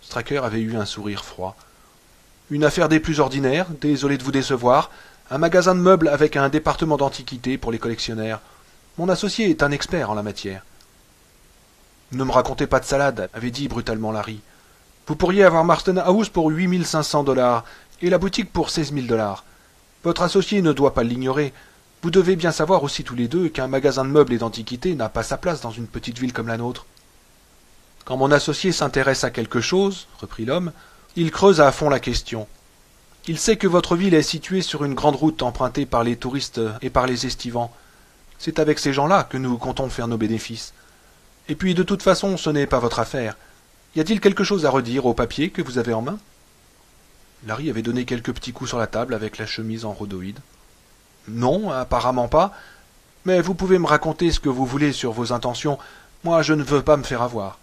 Straker avait eu un sourire froid. Une affaire des plus ordinaires, désolé de vous décevoir, un magasin de meubles avec un département d'antiquités pour les collectionneurs. Mon associé est un expert en la matière. Ne me racontez pas de salade, avait dit brutalement Larry. Vous pourriez avoir Marston House pour $8 500 et la boutique pour $16 000. Votre associé ne doit pas l'ignorer. Vous devez bien savoir aussi tous les deux qu'un magasin de meubles et d'antiquités n'a pas sa place dans une petite ville comme la nôtre. Quand mon associé s'intéresse à quelque chose, reprit l'homme, il creuse à fond la question. Il sait que votre ville est située sur une grande route empruntée par les touristes et par les estivants. C'est avec ces gens-là que nous comptons faire nos bénéfices. Et puis, de toute façon, ce n'est pas votre affaire. Y a-t-il quelque chose à redire au papier que vous avez en main ? Larry avait donné quelques petits coups sur la table avec la chemise en rhodoïde. Non, apparemment pas. Mais vous pouvez me raconter ce que vous voulez sur vos intentions. Moi, je ne veux pas me faire avoir.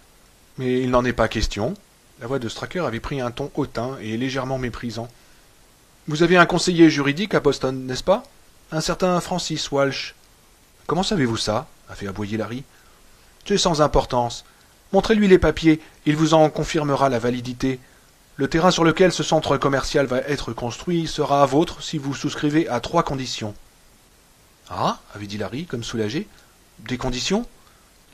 Mais il n'en est pas question. La voix de Stracker avait pris un ton hautain et légèrement méprisant. Vous avez un conseiller juridique à Boston, n'est-ce pas? Un certain Francis Walsh. Comment savez-vous ça? A fait aboyer Larry. C'est sans importance. Montrez-lui les papiers, il vous en confirmera la validité. Le terrain sur lequel ce centre commercial va être construit sera à vôtre si vous souscrivez à 3 conditions. Ah, avait dit Larry, comme soulagé. Des conditions?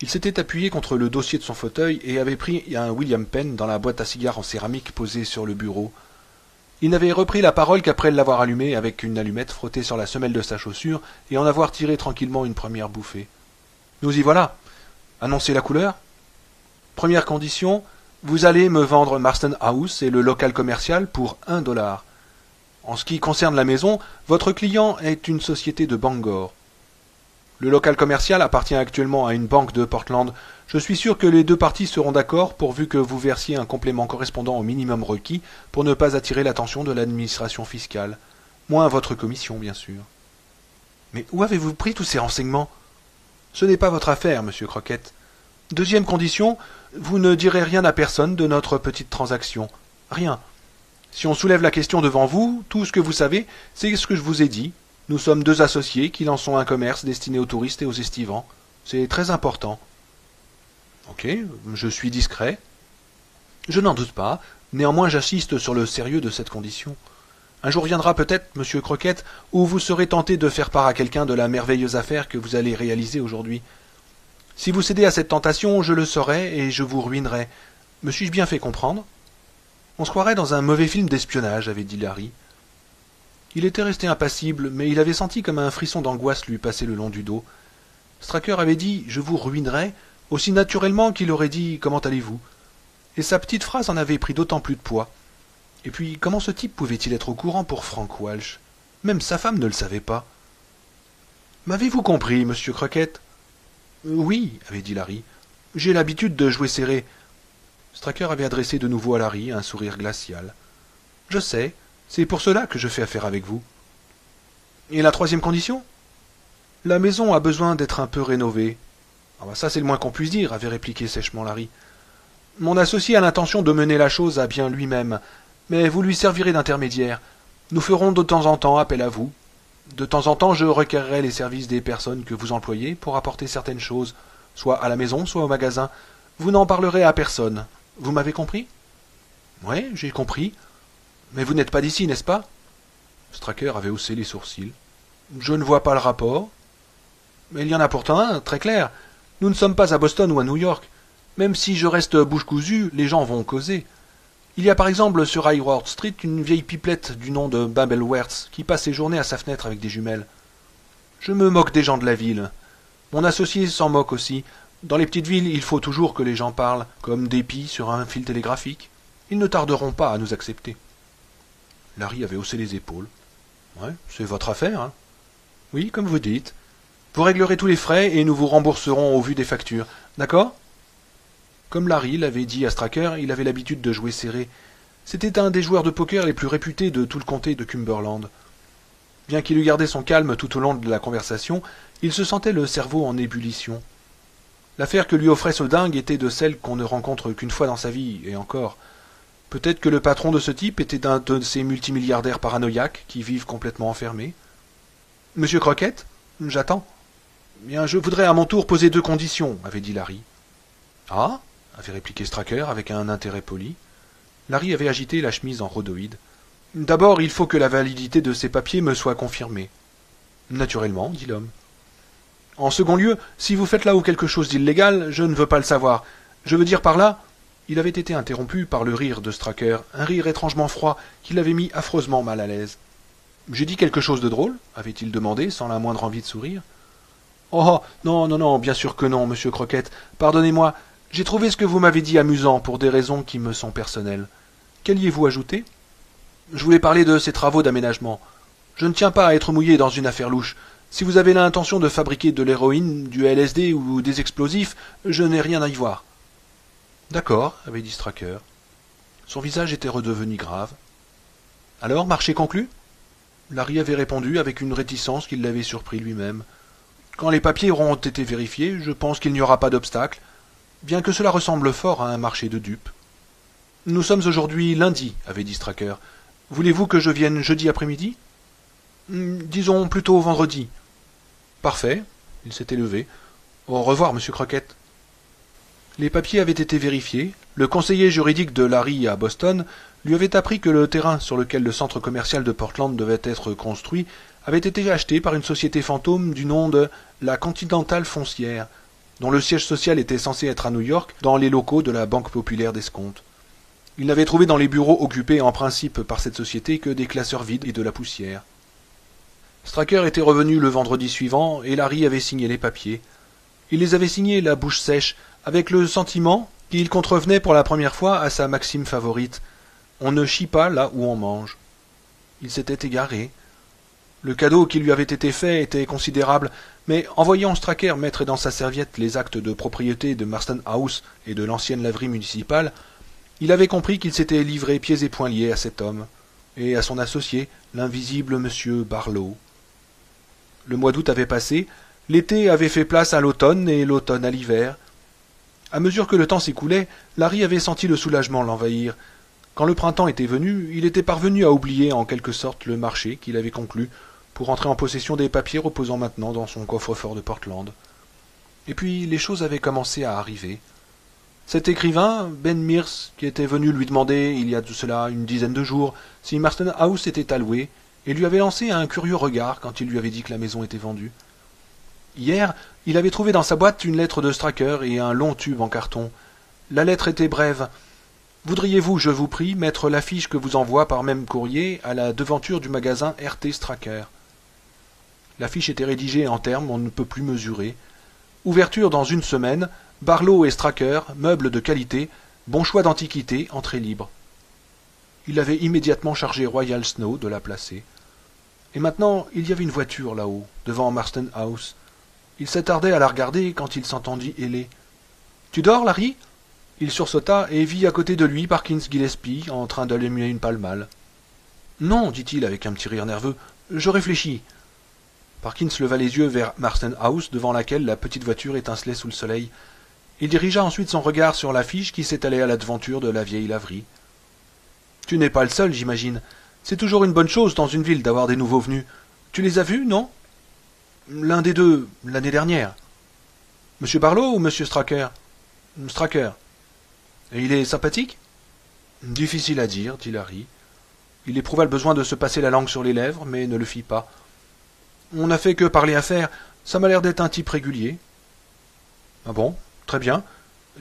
Il s'était appuyé contre le dossier de son fauteuil et avait pris un William Penn dans la boîte à cigares en céramique posée sur le bureau. Il n'avait repris la parole qu'après l'avoir allumée avec une allumette frottée sur la semelle de sa chaussure et en avoir tiré tranquillement une première bouffée. Nous y voilà. Annoncez la couleur. Première condition, vous allez me vendre Marston House et le local commercial pour $1. En ce qui concerne la maison, votre client est une société de Bangor. Le local commercial appartient actuellement à une banque de Portland. Je suis sûr que les deux parties seront d'accord pourvu que vous versiez un complément correspondant au minimum requis pour ne pas attirer l'attention de l'administration fiscale. Moins votre commission, bien sûr. Mais où avez-vous pris tous ces renseignements? Ce n'est pas votre affaire, monsieur Crockett. Deuxième condition, vous ne direz rien à personne de notre petite transaction. Rien. Si on soulève la question devant vous, tout ce que vous savez, c'est ce que je vous ai dit. Nous sommes 2 associés qui lançons un commerce destiné aux touristes et aux estivants. C'est très important. Ok, je suis discret. Je n'en doute pas. Néanmoins, j'insiste sur le sérieux de cette condition. Un jour viendra peut-être, monsieur Crockett, où vous serez tenté de faire part à quelqu'un de la merveilleuse affaire que vous allez réaliser aujourd'hui. Si vous cédez à cette tentation, je le saurai et je vous ruinerai. Me suis-je bien fait comprendre? On se croirait dans un mauvais film d'espionnage, avait dit Larry. Il était resté impassible, mais il avait senti comme un frisson d'angoisse lui passer le long du dos. Stracker avait dit « Je vous ruinerai » aussi naturellement qu'il aurait dit « Comment allez-vous » et sa petite phrase en avait pris d'autant plus de poids. Et puis, comment ce type pouvait-il être au courant pour Frank Walsh? Même sa femme ne le savait pas. « M'avez-vous compris, monsieur Crockett ?»« Oui, » avait dit Larry. « J'ai l'habitude de jouer serré. » Stracker avait adressé de nouveau à Larry un sourire glacial. « Je sais. C'est pour cela que je fais affaire avec vous. Et la troisième condition? La maison a besoin d'être un peu rénovée. Ah bah ça c'est le moins qu'on puisse dire, avait répliqué sèchement Larry. Mon associé a l'intention de mener la chose à bien lui-même, mais vous lui servirez d'intermédiaire. Nous ferons de temps en temps appel à vous. De temps en temps je requerrai les services des personnes que vous employez pour apporter certaines choses, soit à la maison, soit au magasin. Vous n'en parlerez à personne. Vous m'avez compris? Oui, j'ai compris. Mais vous n'êtes pas d'ici, n'est-ce pas? Stracker avait haussé les sourcils. Je ne vois pas le rapport. Mais il y en a pourtant un, très clair. Nous ne sommes pas à Boston ou à New York. Même si je reste bouche cousue, les gens vont causer. Il y a par exemple sur Hayward Street une vieille pipelette du nom de Babel Wertz qui passe ses journées à sa fenêtre avec des jumelles. Je me moque des gens de la ville. Mon associé s'en moque aussi. Dans les petites villes, il faut toujours que les gens parlent, comme des pies sur un fil télégraphique. Ils ne tarderont pas à nous accepter. Larry avait haussé les épaules. Ouais, c'est votre affaire, hein? Oui, comme vous dites. Vous réglerez tous les frais et nous vous rembourserons au vu des factures. D'accord? Comme Larry l'avait dit à Stracker, il avait l'habitude de jouer serré. C'était un des joueurs de poker les plus réputés de tout le comté de Cumberland. Bien qu'il eût gardé son calme tout au long de la conversation, il se sentait le cerveau en ébullition. L'affaire que lui offrait ce dingue était de celles qu'on ne rencontre qu'une fois dans sa vie, et encore. Peut-être que le patron de ce type était un de ces multimilliardaires paranoïaques qui vivent complètement enfermés. « Monsieur Crockett, j'attends. »« Bien, je voudrais à mon tour poser 2 conditions, » avait dit Larry. « Ah » avait répliqué Stracker avec un intérêt poli. Larry avait agité la chemise en rhodoïde. « D'abord, il faut que la validité de ces papiers me soit confirmée. »« Naturellement, » dit l'homme. « En second lieu, si vous faites là-haut quelque chose d'illégal, je ne veux pas le savoir. Je veux dire par là... » Il avait été interrompu par le rire de Stracker, un rire étrangement froid qui l'avait mis affreusement mal à l'aise. « J'ai dit quelque chose de drôle » avait-il demandé, sans la moindre envie de sourire. « Oh, non, non, non, bien sûr que non, monsieur Crockett. Pardonnez-moi, j'ai trouvé ce que vous m'avez dit amusant pour des raisons qui me sont personnelles. Qu'alliez-vous ajouter ? Je voulais parler de ces travaux d'aménagement. Je ne tiens pas à être mouillé dans une affaire louche. Si vous avez l'intention de fabriquer de l'héroïne, du LSD ou des explosifs, je n'ai rien à y voir. » D'accord, avait dit Stracker. Son visage était redevenu grave. Alors, marché conclu? Larry avait répondu avec une réticence qui l'avait surpris lui-même. Quand les papiers auront été vérifiés, je pense qu'il n'y aura pas d'obstacle, bien que cela ressemble fort à un marché de dupes. Nous sommes aujourd'hui lundi, avait dit Stracker. Voulez-vous que je vienne jeudi après-midi? Disons plutôt vendredi. Parfait. Il s'était levé. Au revoir, monsieur Crockett. Les papiers avaient été vérifiés. Le conseiller juridique de Larry à Boston lui avait appris que le terrain sur lequel le centre commercial de Portland devait être construit avait été acheté par une société fantôme du nom de la Continental Foncière, dont le siège social était censé être à New York, dans les locaux de la Banque populaire d'Escompte. Il n'avait trouvé dans les bureaux occupés en principe par cette société que des classeurs vides et de la poussière. Stracker était revenu le vendredi suivant et Larry avait signé les papiers. Il les avait signés la bouche sèche, avec le sentiment qu'il contrevenait pour la première fois à sa maxime favorite. On ne chie pas là où on mange. Il s'était égaré. Le cadeau qui lui avait été fait était considérable, mais en voyant Stracker mettre dans sa serviette les actes de propriété de Marston House et de l'ancienne laverie municipale, il avait compris qu'il s'était livré pieds et poings liés à cet homme, et à son associé, l'invisible monsieur Barlow. Le mois d'août avait passé, l'été avait fait place à l'automne et l'automne à l'hiver. À mesure que le temps s'écoulait, Larry avait senti le soulagement l'envahir. Quand le printemps était venu, il était parvenu à oublier en quelque sorte le marché qu'il avait conclu pour entrer en possession des papiers reposant maintenant dans son coffre-fort de Portland. Et puis les choses avaient commencé à arriver. Cet écrivain, Ben Mears, qui était venu lui demander, il y a de cela une dizaine de jours, si Marston House était à louer, et lui avait lancé un curieux regard quand il lui avait dit que la maison était vendue. Hier, il avait trouvé dans sa boîte une lettre de Stracker et un long tube en carton. La lettre était brève. Voudriez-vous, je vous prie, mettre l'affiche que vous envoie par même courrier à la devanture du magasin R.T. Stracker. L'affiche était rédigée en termes on ne peut plus mesurer. Ouverture dans 1 semaine, Barlow et Stracker, meubles de qualité, bon choix d'antiquité, entrée libre. Il avait immédiatement chargé Royal Snow de la placer. Et maintenant, il y avait une voiture là-haut, devant Marston House. Il s'attardait à la regarder quand il s'entendit héler. « Tu dors, Larry ?» Il sursauta et vit à côté de lui Parkins Gillespie en train d'allumer une pale malle. « Non, dit-il avec un petit rire nerveux, je réfléchis. » Parkins leva les yeux vers Marston House, devant laquelle la petite voiture étincelait sous le soleil. Il dirigea ensuite son regard sur l'affiche qui s'étalait à la devanture de la vieille laverie. « Tu n'es pas le seul, j'imagine. C'est toujours une bonne chose dans une ville d'avoir des nouveaux venus. Tu les as vus, non ? » « L'un des deux, l'année dernière. »« Monsieur Barlow ou monsieur Stracker ?»« Stracker. »« Et il est sympathique ?»« Difficile à dire, dit Larry. Il éprouva le besoin de se passer la langue sur les lèvres, mais ne le fit pas. « On n'a fait que parler affaires. Ça m'a l'air d'être un type régulier. »« Ah bon, très bien.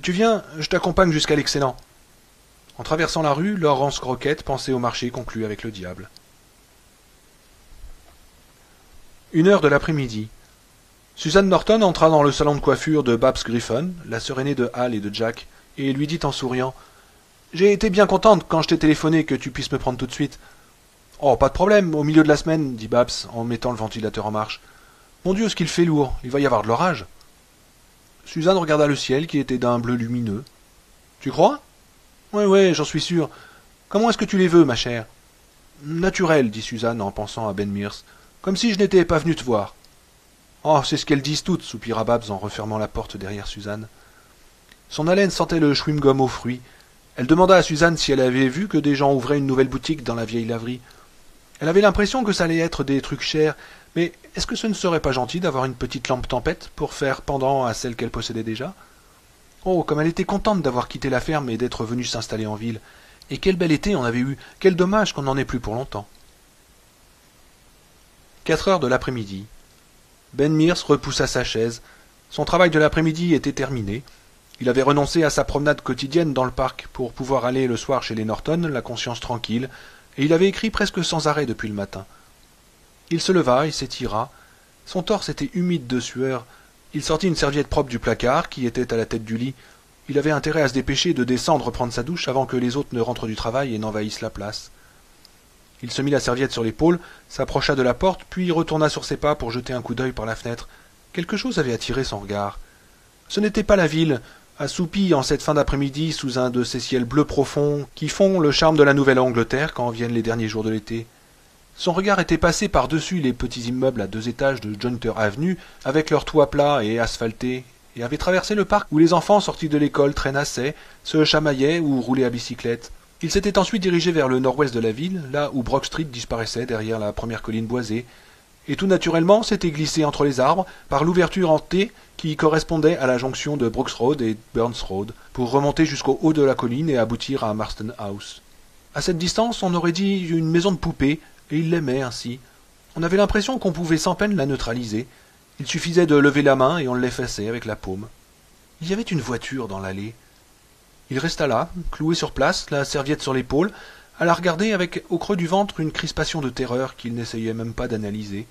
Tu viens, je t'accompagne jusqu'à l'Excellent. » En traversant la rue, Laurence Crockett pensait au marché conclu avec le diable. 1 heure de l'après-midi. Suzanne Norton entra dans le salon de coiffure de Babs Griffon, la sœur aînée de Hal et de Jack, et lui dit en souriant « J'ai été bien contente quand je t'ai téléphoné que tu puisses me prendre tout de suite. »« Oh, pas de problème, au milieu de la semaine, dit Babs en mettant le ventilateur en marche. Mon Dieu, ce qu'il fait lourd, il va y avoir de l'orage. » Suzanne regarda le ciel qui était d'un bleu lumineux. « Tu crois ? » Oui, j'en suis sûr. Comment est-ce que tu les veux, ma chère ? Naturel, dit Suzanne en pensant à Ben Mears. Comme si je n'étais pas venu te voir. Oh, c'est ce qu'elles disent toutes, soupira Babs en refermant la porte derrière Suzanne. Son haleine sentait le chewing-gum aux fruits. Elle demanda à Suzanne si elle avait vu que des gens ouvraient une nouvelle boutique dans la vieille laverie. Elle avait l'impression que ça allait être des trucs chers, mais est-ce que ce ne serait pas gentil d'avoir une petite lampe tempête pour faire pendant à celle qu'elle possédait déjà ? Oh, comme elle était contente d'avoir quitté la ferme et d'être venue s'installer en ville. Et quel bel été on avait eu, quel dommage qu'on n'en ait plus pour longtemps. 4 heures de l'après-midi. Ben Mears repoussa sa chaise. Son travail de l'après-midi était terminé. Il avait renoncé à sa promenade quotidienne dans le parc pour pouvoir aller le soir chez les Norton, la conscience tranquille, et il avait écrit presque sans arrêt depuis le matin. Il se leva et s'étira. Son torse était humide de sueur. Il sortit une serviette propre du placard, qui était à la tête du lit. Il avait intérêt à se dépêcher de descendre prendre sa douche avant que les autres ne rentrent du travail et n'envahissent la place. Il se mit la serviette sur l'épaule, s'approcha de la porte, puis retourna sur ses pas pour jeter un coup d'œil par la fenêtre. Quelque chose avait attiré son regard. Ce n'était pas la ville, assoupie en cette fin d'après-midi sous un de ces ciels bleus profonds qui font le charme de la Nouvelle-Angleterre quand viennent les derniers jours de l'été. Son regard était passé par-dessus les petits immeubles à 2 étages de Jointer Avenue, avec leurs toits plats et asphaltés, et avait traversé le parc où les enfants sortis de l'école traînassaient, se chamaillaient ou roulaient à bicyclette. Il s'était ensuite dirigé vers le nord-ouest de la ville, là où Brock Street disparaissait derrière la première colline boisée, et tout naturellement s'était glissé entre les arbres par l'ouverture en T qui correspondait à la jonction de Brooks Road et Burns Road, pour remonter jusqu'au haut de la colline et aboutir à Marston House. À cette distance, on aurait dit une maison de poupée, et il l'aimait ainsi. On avait l'impression qu'on pouvait sans peine la neutraliser. Il suffisait de lever la main et on l'effaçait avec la paume. Il y avait une voiture dans l'allée. Il resta là, cloué sur place, la serviette sur l'épaule, à la regarder avec au creux du ventre une crispation de terreur qu'il n'essayait même pas d'analyser.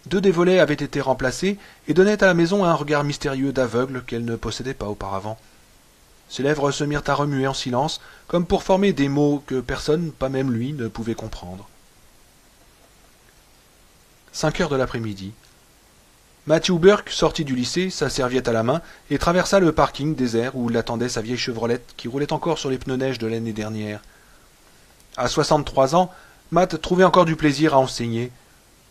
2 des volets avaient été remplacés et donnaient à la maison un regard mystérieux d'aveugle qu'elle ne possédait pas auparavant. Ses lèvres se mirent à remuer en silence, comme pour former des mots que personne, pas même lui, ne pouvait comprendre. 5 heures de l'après-midi. Matthew Burke sortit du lycée, sa serviette à la main, et traversa le parking désert où l'attendait sa vieille Chevrolette qui roulait encore sur les pneus neige de l'année dernière. À 63 ans, Matt trouvait encore du plaisir à enseigner.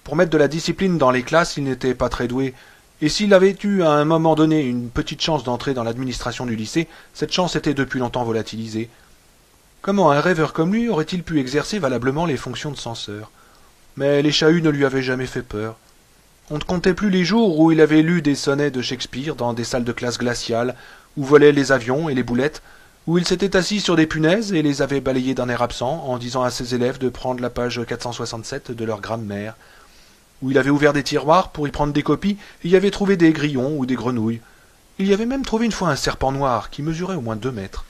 Pour mettre de la discipline dans les classes, il n'était pas très doué, et s'il avait eu à un moment donné une petite chance d'entrer dans l'administration du lycée, cette chance était depuis longtemps volatilisée. Comment un rêveur comme lui aurait-il pu exercer valablement les fonctions de censeur? Mais les chahuts ne lui avaient jamais fait peur. On ne comptait plus les jours où il avait lu des sonnets de Shakespeare dans des salles de classe glaciales, où volaient les avions et les boulettes, où il s'était assis sur des punaises et les avait balayées d'un air absent en disant à ses élèves de prendre la page 467 de leur grammaire, où il avait ouvert des tiroirs pour y prendre des copies et y avait trouvé des grillons ou des grenouilles. Il y avait même trouvé une fois un serpent noir qui mesurait au moins 2 mètres.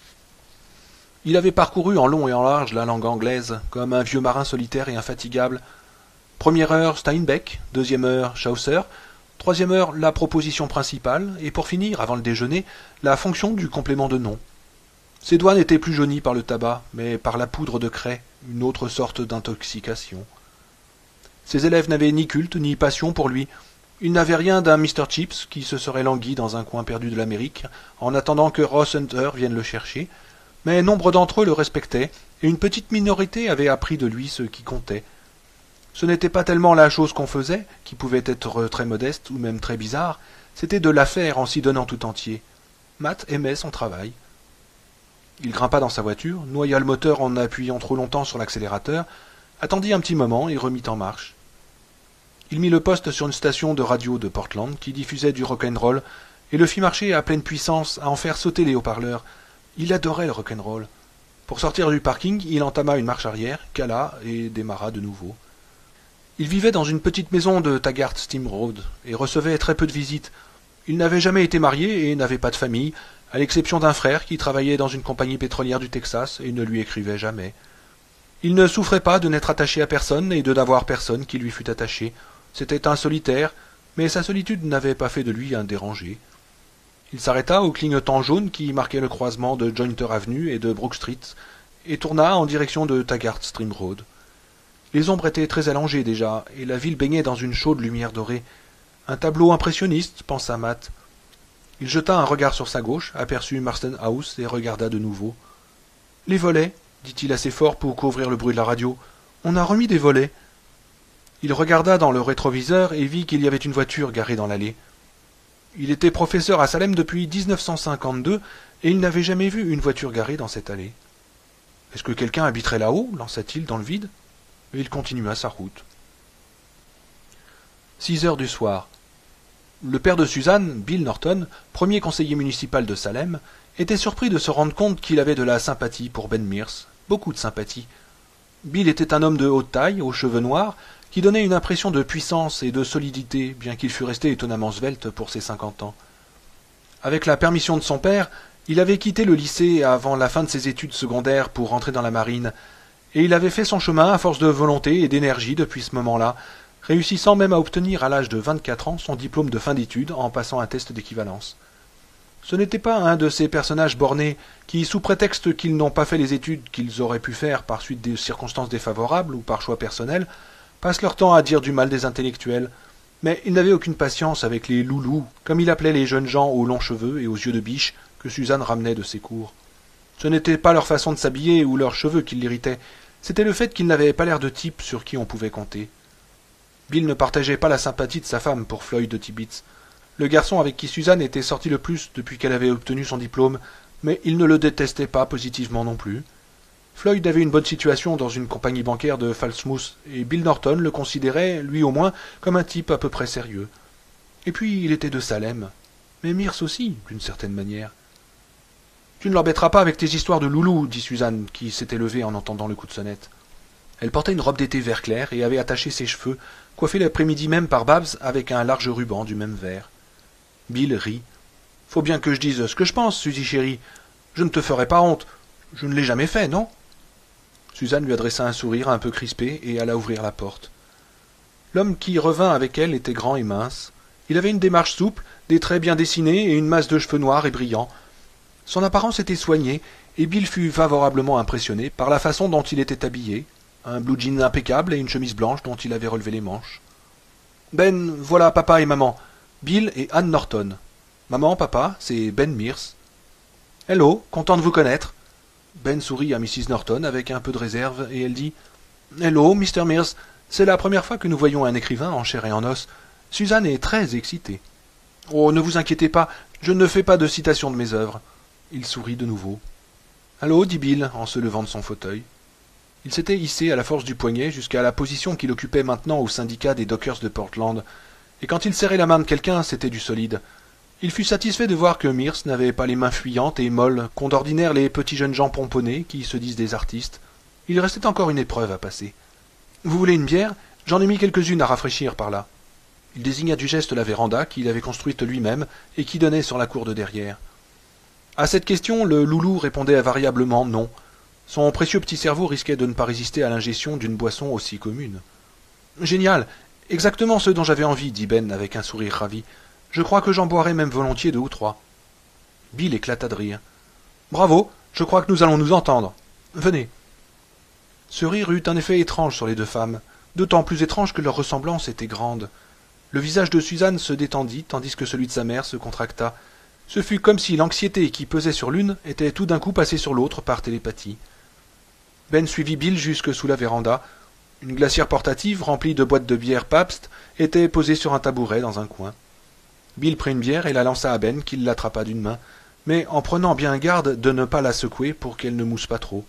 Il avait parcouru en long et en large la langue anglaise, comme un vieux marin solitaire et infatigable. Première heure, Steinbeck, 2e heure, Chaucer, 3e heure, la proposition principale, et pour finir, avant le déjeuner, la fonction du complément de nom. Ses doigts n'étaient plus jaunis par le tabac, mais par la poudre de craie, une autre sorte d'intoxication. Ses élèves n'avaient ni culte ni passion pour lui. Ils n'avaient rien d'un Mr. Chips qui se serait langui dans un coin perdu de l'Amérique, en attendant que Ross Hunter vienne le chercher, mais nombre d'entre eux le respectaient, et une petite minorité avait appris de lui ce qui comptait. Ce n'était pas tellement la chose qu'on faisait, qui pouvait être très modeste ou même très bizarre, c'était de la faire en s'y donnant tout entier. Matt aimait son travail. Il grimpa dans sa voiture, noya le moteur en appuyant trop longtemps sur l'accélérateur, attendit un petit moment et remit en marche. Il mit le poste sur une station de radio de Portland qui diffusait du rock'n'roll et le fit marcher à pleine puissance à en faire sauter les haut-parleurs. Il adorait le rock'n'roll. Pour sortir du parking, il entama une marche arrière, cala et démarra de nouveau. Il vivait dans une petite maison de Taggart Steam Road et recevait très peu de visites. Il n'avait jamais été marié et n'avait pas de famille, à l'exception d'un frère qui travaillait dans une compagnie pétrolière du Texas et ne lui écrivait jamais. Il ne souffrait pas de n'être attaché à personne et de n'avoir personne qui lui fût attaché. C'était un solitaire, mais sa solitude n'avait pas fait de lui un dérangé. Il s'arrêta au clignotant jaune qui marquait le croisement de Jointer Avenue et de Brook Street et tourna en direction de Taggart Stream Road. Les ombres étaient très allongées déjà, et la ville baignait dans une chaude lumière dorée. Un tableau impressionniste, pensa Matt. Il jeta un regard sur sa gauche, aperçut Marston House et regarda de nouveau. « Les volets !» dit-il assez fort pour couvrir le bruit de la radio. « On a remis des volets !» Il regarda dans le rétroviseur et vit qu'il y avait une voiture garée dans l'allée. Il était professeur à Salem depuis 1952 et il n'avait jamais vu une voiture garée dans cette allée. « Est-ce que quelqu'un habiterait là-haut » lança-t-il dans le vide. Et il continua sa route. 6 heures du soir. Le père de Suzanne, Bill Norton, premier conseiller municipal de Salem, était surpris de se rendre compte qu'il avait de la sympathie pour Ben Mears, beaucoup de sympathie. Bill était un homme de haute taille, aux cheveux noirs, qui donnait une impression de puissance et de solidité, bien qu'il fût resté étonnamment svelte pour ses 50 ans. Avec la permission de son père, il avait quitté le lycée avant la fin de ses études secondaires pour rentrer dans la marine, et il avait fait son chemin à force de volonté et d'énergie depuis ce moment-là, réussissant même à obtenir à l'âge de 24 ans son diplôme de fin d'études en passant un test d'équivalence. Ce n'était pas un de ces personnages bornés qui, sous prétexte qu'ils n'ont pas fait les études qu'ils auraient pu faire par suite des circonstances défavorables ou par choix personnel, passent leur temps à dire du mal des intellectuels, mais il n'avait aucune patience avec les loulous, comme il appelait les jeunes gens aux longs cheveux et aux yeux de biche que Suzanne ramenait de ses cours. Ce n'était pas leur façon de s'habiller ou leurs cheveux qui l'irritaient, C'était le fait qu'il n'avait pas l'air de type sur qui on pouvait compter. Bill ne partageait pas la sympathie de sa femme pour Floyd Tibbets, le garçon avec qui Suzanne était sortie le plus depuis qu'elle avait obtenu son diplôme, mais il ne le détestait pas positivement non plus. Floyd avait une bonne situation dans une compagnie bancaire de Falmouth, et Bill Norton le considérait, lui au moins, comme un type à peu près sérieux. Et puis il était de Salem. Mais Mears aussi, d'une certaine manière. « Tu ne l'embêteras pas avec tes histoires de loulou, dit Suzanne, qui s'était levée en entendant le coup de sonnette. Elle portait une robe d'été vert clair et avait attaché ses cheveux, coiffés l'après-midi même par Babs avec un large ruban du même vert. Bill rit. « Faut bien que je dise ce que je pense, Suzy chérie. Je ne te ferai pas honte. Je ne l'ai jamais fait, non ?» Suzanne lui adressa un sourire un peu crispé et alla ouvrir la porte. L'homme qui revint avec elle était grand et mince. Il avait une démarche souple, des traits bien dessinés et une masse de cheveux noirs et brillants. Son apparence était soignée, et Bill fut favorablement impressionné par la façon dont il était habillé, un blue jean impeccable et une chemise blanche dont il avait relevé les manches. « Ben, voilà papa et maman, Bill et Anne Norton. Maman, papa, c'est Ben Mears. »« Hello, content de vous connaître. » Ben sourit à Mrs. Norton avec un peu de réserve, et elle dit « Hello, Mr. Mears, c'est la première fois que nous voyons un écrivain en chair et en os. Suzanne est très excitée. »« Oh, ne vous inquiétez pas, je ne fais pas de citation de mes œuvres. » Il sourit de nouveau. « Allô, dit Bill, en se levant de son fauteuil. Il s'était hissé à la force du poignet jusqu'à la position qu'il occupait maintenant au syndicat des Dockers de Portland, et quand il serrait la main de quelqu'un, c'était du solide. Il fut satisfait de voir que Mears n'avait pas les mains fuyantes et molles qu'ont d'ordinaire les petits jeunes gens pomponnés qui se disent des artistes. Il restait encore une épreuve à passer. « Vous voulez une bière? J'en ai mis quelques-unes à rafraîchir par là. » Il désigna du geste la véranda qu'il avait construite lui-même et qui donnait sur la cour de derrière. À cette question, le loulou répondait invariablement non. Son précieux petit cerveau risquait de ne pas résister à l'ingestion d'une boisson aussi commune. « Génial! Exactement ce dont j'avais envie, dit Ben avec un sourire ravi. Je crois que j'en boirais même volontiers 2 ou 3. Bill éclata de rire. « Bravo! Je crois que nous allons nous entendre. Venez. » Ce rire eut un effet étrange sur les deux femmes, d'autant plus étrange que leur ressemblance était grande. Le visage de Suzanne se détendit, tandis que celui de sa mère se contracta. Ce fut comme si l'anxiété qui pesait sur l'une était tout d'un coup passée sur l'autre par télépathie. Ben suivit Bill jusque sous la véranda. Une glacière portative, remplie de boîtes de bière Pabst, était posée sur un tabouret dans un coin. Bill prit une bière et la lança à Ben, qui l'attrapa d'une main, mais en prenant bien garde de ne pas la secouer pour qu'elle ne mousse pas trop.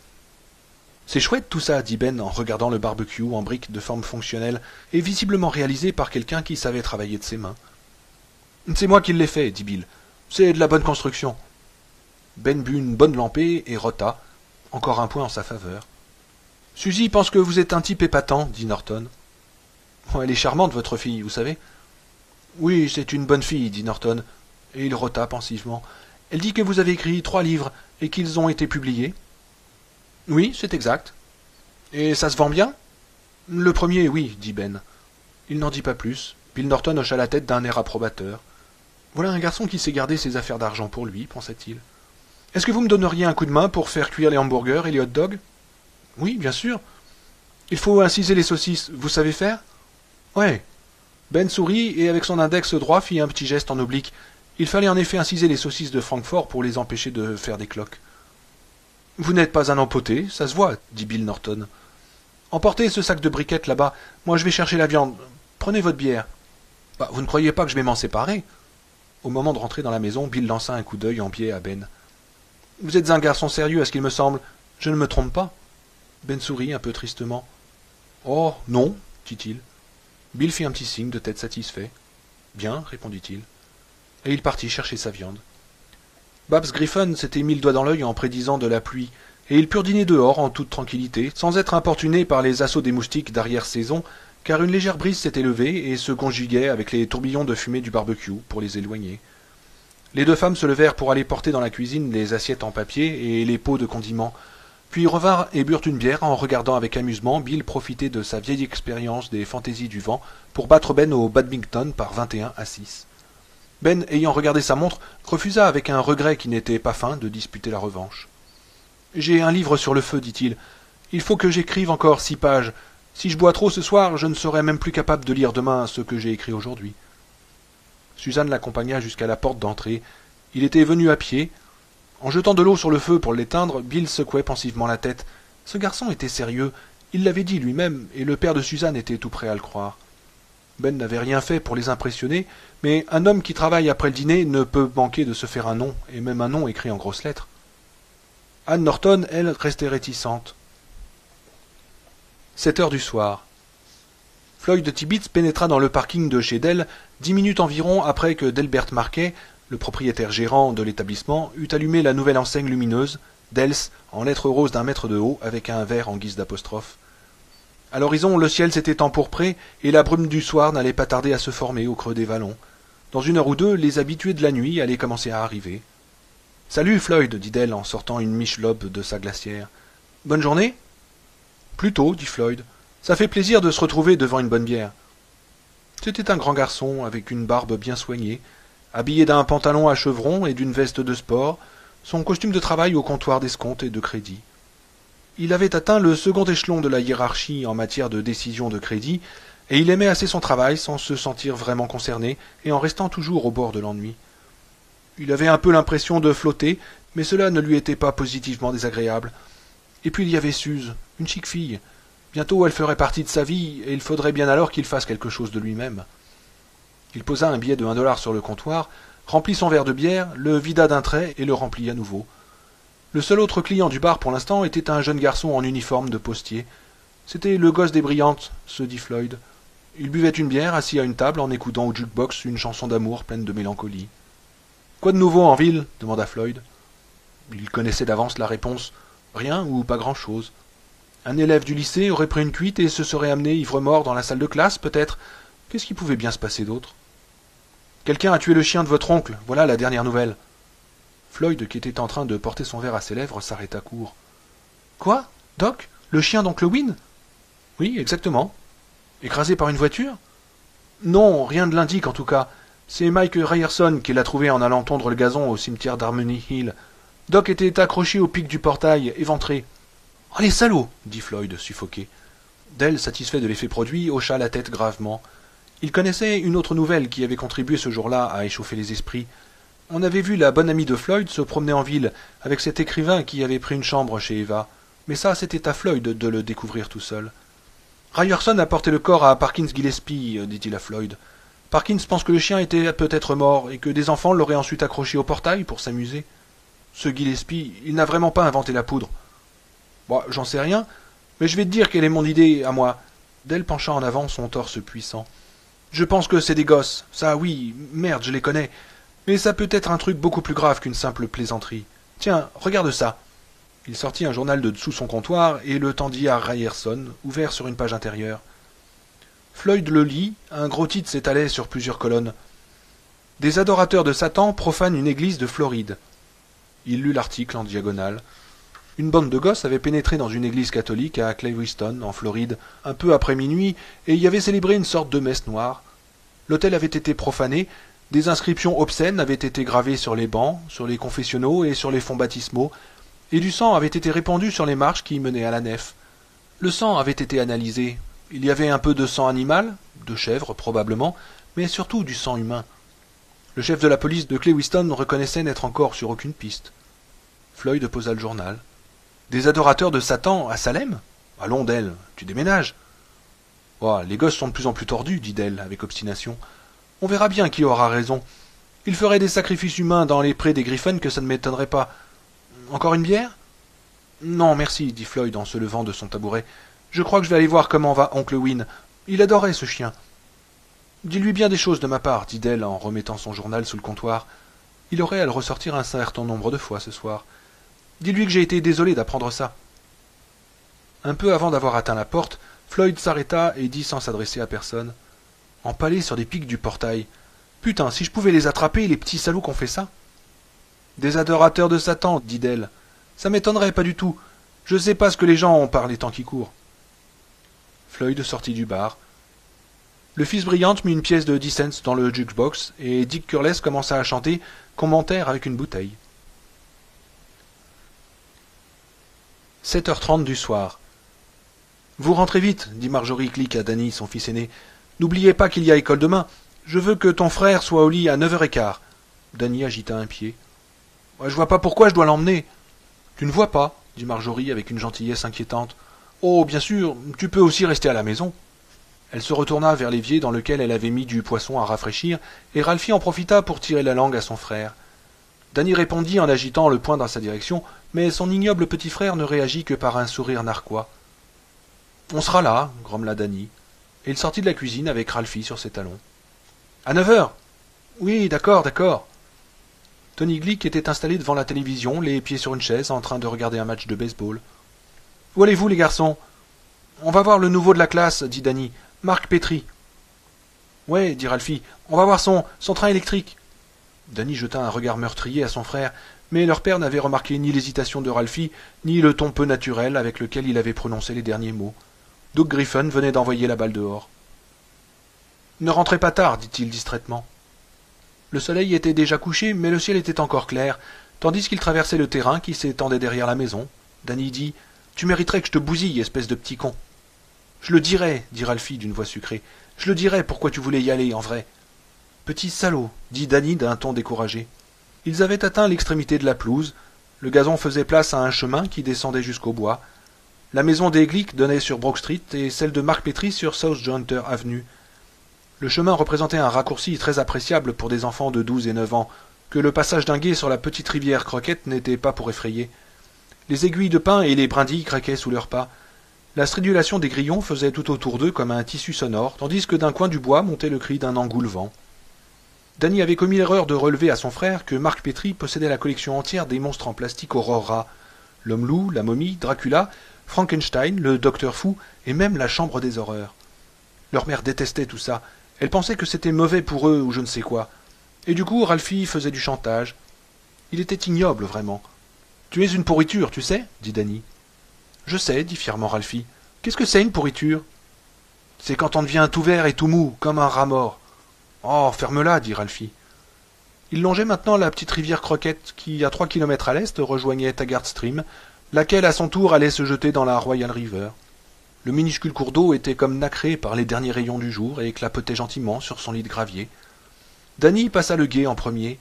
« C'est chouette tout ça, dit Ben en regardant le barbecue en briques de forme fonctionnelle et visiblement réalisé par quelqu'un qui savait travailler de ses mains. »« C'est moi qui l'ai fait, dit Bill. C'est de la bonne construction. » Ben but une bonne lampée et rota, encore un point en sa faveur. « Suzy pense que vous êtes un type épatant, dit Norton. Oh, elle est charmante, votre fille, vous savez. »« Oui, c'est une bonne fille, dit Norton, et il rota pensivement. Elle dit que vous avez écrit 3 livres et qu'ils ont été publiés. »« Oui, c'est exact. »« Et ça se vend bien ?»« Le premier, oui, dit Ben. » Il n'en dit pas plus. Bill Norton hocha la tête d'un air approbateur. Voilà un garçon qui sait garder ses affaires d'argent pour lui, pensa-t-il. « Est-ce que vous me donneriez un coup de main pour faire cuire les hamburgers et les hot dogs ?»« Oui, bien sûr. »« Il faut inciser les saucisses, vous savez faire ?»« Ouais. » Ben sourit et avec son index droit fit un petit geste en oblique. Il fallait en effet inciser les saucisses de Francfort pour les empêcher de faire des cloques. « Vous n'êtes pas un empoté, ça se voit, dit Bill Norton. Emportez ce sac de briquettes là-bas, moi je vais chercher la viande. Prenez votre bière. Bah, vous ne croyez pas que je vais m'en séparer ? Au moment de rentrer dans la maison, Bill lança un coup d'œil en biais à Ben. « Vous êtes un garçon sérieux à ce qu'il me semble. Je ne me trompe pas ?» Ben sourit un peu tristement. « Oh, non, dit-il. » Bill fit un petit signe de tête satisfait. « Bien, répondit-il. » Et il partit chercher sa viande. Babs Griffon s'était mis le doigt dans l'œil en prédisant de la pluie, et ils purent dîner dehors en toute tranquillité, sans être importunés par les assauts des moustiques d'arrière-saison, car une légère brise s'était levée et se conjuguait avec les tourbillons de fumée du barbecue pour les éloigner. Les deux femmes se levèrent pour aller porter dans la cuisine les assiettes en papier et les pots de condiments, puis revinrent et burent une bière en regardant avec amusement Bill profiter de sa vieille expérience des fantaisies du vent pour battre Ben au badminton par 21-6. Ben, ayant regardé sa montre, refusa avec un regret qui n'était pas fin de disputer la revanche. « J'ai un livre sur le feu, dit-il. Il faut que j'écrive encore 6 pages. Si je bois trop ce soir, je ne serai même plus capable de lire demain ce que j'ai écrit aujourd'hui. » Suzanne l'accompagna jusqu'à la porte d'entrée. Il était venu à pied. En jetant de l'eau sur le feu pour l'éteindre, Bill secouait pensivement la tête. Ce garçon était sérieux, il l'avait dit lui-même, et le père de Suzanne était tout prêt à le croire. Ben n'avait rien fait pour les impressionner, mais un homme qui travaille après le dîner ne peut manquer de se faire un nom, et même un nom écrit en grosses lettres. Anne Norton, elle, restait réticente. 7 heures du soir. Floyd Tibbits pénétra dans le parking de chez Dell 10 minutes environ après que Delbert Marquet, le propriétaire gérant de l'établissement, eut allumé la nouvelle enseigne lumineuse, Dells, en lettres roses d'1 mètre de haut, avec un vert en guise d'apostrophe. À l'horizon, le ciel s'était empourpré, et la brume du soir n'allait pas tarder à se former au creux des vallons. Dans 1 heure ou 2, les habitués de la nuit allaient commencer à arriver. « Salut, Floyd, dit Dell en sortant une michelobe de sa glacière. « Bonne journée ?»« Plutôt, dit Floyd. Ça fait plaisir de se retrouver devant une bonne bière. » C'était un grand garçon, avec une barbe bien soignée, habillé d'un pantalon à chevrons et d'une veste de sport, son costume de travail au comptoir d'escompte et de crédit. Il avait atteint le second échelon de la hiérarchie en matière de décision de crédit, et il aimait assez son travail sans se sentir vraiment concerné et en restant toujours au bord de l'ennui. Il avait un peu l'impression de flotter, mais cela ne lui était pas positivement désagréable. Et puis il y avait Suze, une chic fille. Bientôt elle ferait partie de sa vie, et il faudrait bien alors qu'il fasse quelque chose de lui-même. Il posa un billet de $1 sur le comptoir, remplit son verre de bière, le vida d'un trait et le remplit à nouveau. Le seul autre client du bar pour l'instant était un jeune garçon en uniforme de postier. C'était le gosse des Brillantes, se dit Floyd. Il buvait une bière, assis à une table, en écoutant au jukebox une chanson d'amour pleine de mélancolie. « Quoi de nouveau en ville ?» demanda Floyd. Il connaissait d'avance la réponse. Rien ou pas grand-chose. Un élève du lycée aurait pris une cuite et se serait amené ivre-mort dans la salle de classe, peut-être. Qu'est-ce qui pouvait bien se passer d'autre ? « Quelqu'un a tué le chien de votre oncle, voilà la dernière nouvelle. » Floyd, qui était en train de porter son verre à ses lèvres, s'arrêta court. « Quoi ? Doc ? Le chien d'oncle Win ? » ?»« Oui, exactement. »« Écrasé par une voiture ? » ?»« Non, rien ne l'indique en tout cas. C'est Mike Ryerson qui l'a trouvé en allant tondre le gazon au cimetière d'Harmony Hill. Doc était accroché au pic du portail, éventré. »« Oh les salauds !» dit Floyd, suffoqué. Dell, satisfait de l'effet produit, hocha la tête gravement. Il connaissait une autre nouvelle qui avait contribué ce jour-là à échauffer les esprits. On avait vu la bonne amie de Floyd se promener en ville avec cet écrivain qui avait pris une chambre chez Eva. Mais ça, c'était à Floyd de le découvrir tout seul. « Ryerson a porté le corps à Parkins Gillespie, dit-il à Floyd. Parkins pense que le chien était peut-être mort et que des enfants l'auraient ensuite accroché au portail pour s'amuser. Ce Gillespie, il n'a vraiment pas inventé la poudre. Bon, j'en sais rien, mais je vais te dire quelle est mon idée à moi. » Dell pencha en avant son torse puissant. « Je pense que c'est des gosses. Ça, oui, merde, je les connais. Mais ça peut être un truc beaucoup plus grave qu'une simple plaisanterie. Tiens, regarde ça. » Il sortit un journal de dessous son comptoir et le tendit à Ryerson, ouvert sur une page intérieure. Floyd le lit, un gros titre s'étalait sur plusieurs colonnes. « Des adorateurs de Satan profanent une église de Floride. » Il lut l'article en diagonale. Une bande de gosses avait pénétré dans une église catholique à Clewiston, en Floride, un peu après minuit, et y avait célébré une sorte de messe noire. L'autel avait été profané, des inscriptions obscènes avaient été gravées sur les bancs, sur les confessionnaux et sur les fonds baptismaux, et du sang avait été répandu sur les marches qui menaient à la nef. Le sang avait été analysé. Il y avait un peu de sang animal, de chèvre probablement, mais surtout du sang humain. Le chef de la police de Clewiston reconnaissait n'être encore sur aucune piste. Floyd posa le journal. « Des adorateurs de Satan à Salem ? Allons, Dell, tu déménages. »« Oh, les gosses sont de plus en plus tordus, dit Dell avec obstination. On verra bien qui aura raison. Ils feraient des sacrifices humains dans les prés des Griffins que ça ne m'étonnerait pas. Encore une bière ? » ?»« Non, merci, dit Floyd en se levant de son tabouret. Je crois que je vais aller voir comment va oncle Win. Il adorait ce chien. »« Dis-lui bien des choses de ma part, dit Dell en remettant son journal sous le comptoir. Il aurait à le ressortir un certain nombre de fois ce soir. Dis-lui que j'ai été désolé d'apprendre ça. » Un peu avant d'avoir atteint la porte, Floyd s'arrêta et dit sans s'adresser à personne. « Empalés sur des pics du portail. Putain, si je pouvais les attraper, les petits salauds qu'on fait ça. »« Des adorateurs de Satan, dit Dell. Ça m'étonnerait pas du tout. Je sais pas ce que les gens ont par les temps qui courent. » Floyd sortit du bar. Le fils brillant mit une pièce de 10 cents dans le jukebox et Dick Curless commença à chanter commentaire avec une bouteille. 7h30 du soir. « Vous rentrez vite, dit Marjorie Click à Danny, son fils aîné. N'oubliez pas qu'il y a école demain. Je veux que ton frère soit au lit à 9h15. Danny agita un pied. « Je vois pas pourquoi je dois l'emmener. »« Tu ne vois pas, dit Marjorie avec une gentillesse inquiétante. Oh, bien sûr, tu peux aussi rester à la maison. Elle se retourna vers l'évier dans lequel elle avait mis du poisson à rafraîchir, et Ralphie en profita pour tirer la langue à son frère. Danny répondit en agitant le poing dans sa direction, mais son ignoble petit frère ne réagit que par un sourire narquois. « On sera là, » grommela Danny, et il sortit de la cuisine avec Ralphie sur ses talons. « À 9 heures !»« Oui, d'accord, d'accord. » Tony Glick était installé devant la télévision, les pieds sur une chaise, en train de regarder un match de baseball. « Où allez-vous, les garçons ?»« On va voir le nouveau de la classe, » dit Danny. « Marc Petrie. »« Ouais, » dit Ralphie, « on va voir son train électrique. » Danny jeta un regard meurtrier à son frère, mais leur père n'avait remarqué ni l'hésitation de Ralphie, ni le ton peu naturel avec lequel il avait prononcé les derniers mots. Doug Griffin venait d'envoyer la balle dehors. « Ne rentrez pas tard, dit-il distraitement. Le soleil était déjà couché, mais le ciel était encore clair, tandis qu'il traversait le terrain qui s'étendait derrière la maison. Danny dit « Tu mériterais que je te bousille, espèce de petit con. »« Je le dirai, dit Ralphie d'une voix sucrée. Je le dirai pourquoi tu voulais y aller, en vrai. »« Petit salaud, dit Danny d'un ton découragé. Ils avaient atteint l'extrémité de la pelouse. Le gazon faisait place à un chemin qui descendait jusqu'au bois. La maison des Glick donnait sur Brook Street et celle de Mark Petrie sur South Jointer Avenue. Le chemin représentait un raccourci très appréciable pour des enfants de 12 et 9 ans, que le passage d'un gué sur la petite rivière Croquette n'était pas pour effrayer. Les aiguilles de pin et les brindilles craquaient sous leurs pas. La stridulation des grillons faisait tout autour d'eux comme un tissu sonore, tandis que d'un coin du bois montait le cri d'un engoulevent. Danny avait commis l'erreur de relever à son frère que Mark Petrie possédait la collection entière des monstres en plastique Aurora. L'homme-loup, la momie, Dracula, Frankenstein, le docteur fou et même la chambre des horreurs. Leur mère détestait tout ça. Elle pensait que c'était mauvais pour eux ou je ne sais quoi. Et du coup, Ralphie faisait du chantage. Il était ignoble, vraiment. « Tu es une pourriture, tu sais ?» dit Danny. « Je sais, » dit fièrement Ralphie. « Qu'est-ce que c'est une pourriture ?»« C'est quand on devient tout vert et tout mou, comme un rat mort. »« Oh, ferme-la, » dit Ralphie. Il longeait maintenant la petite rivière Croquette qui, à 3 kilomètres à l'est, rejoignait Taggart Stream, laquelle à son tour allait se jeter dans la Royal River. Le minuscule cours d'eau était comme nacré par les derniers rayons du jour et clapotait gentiment sur son lit de gravier. Danny passa le gué en premier.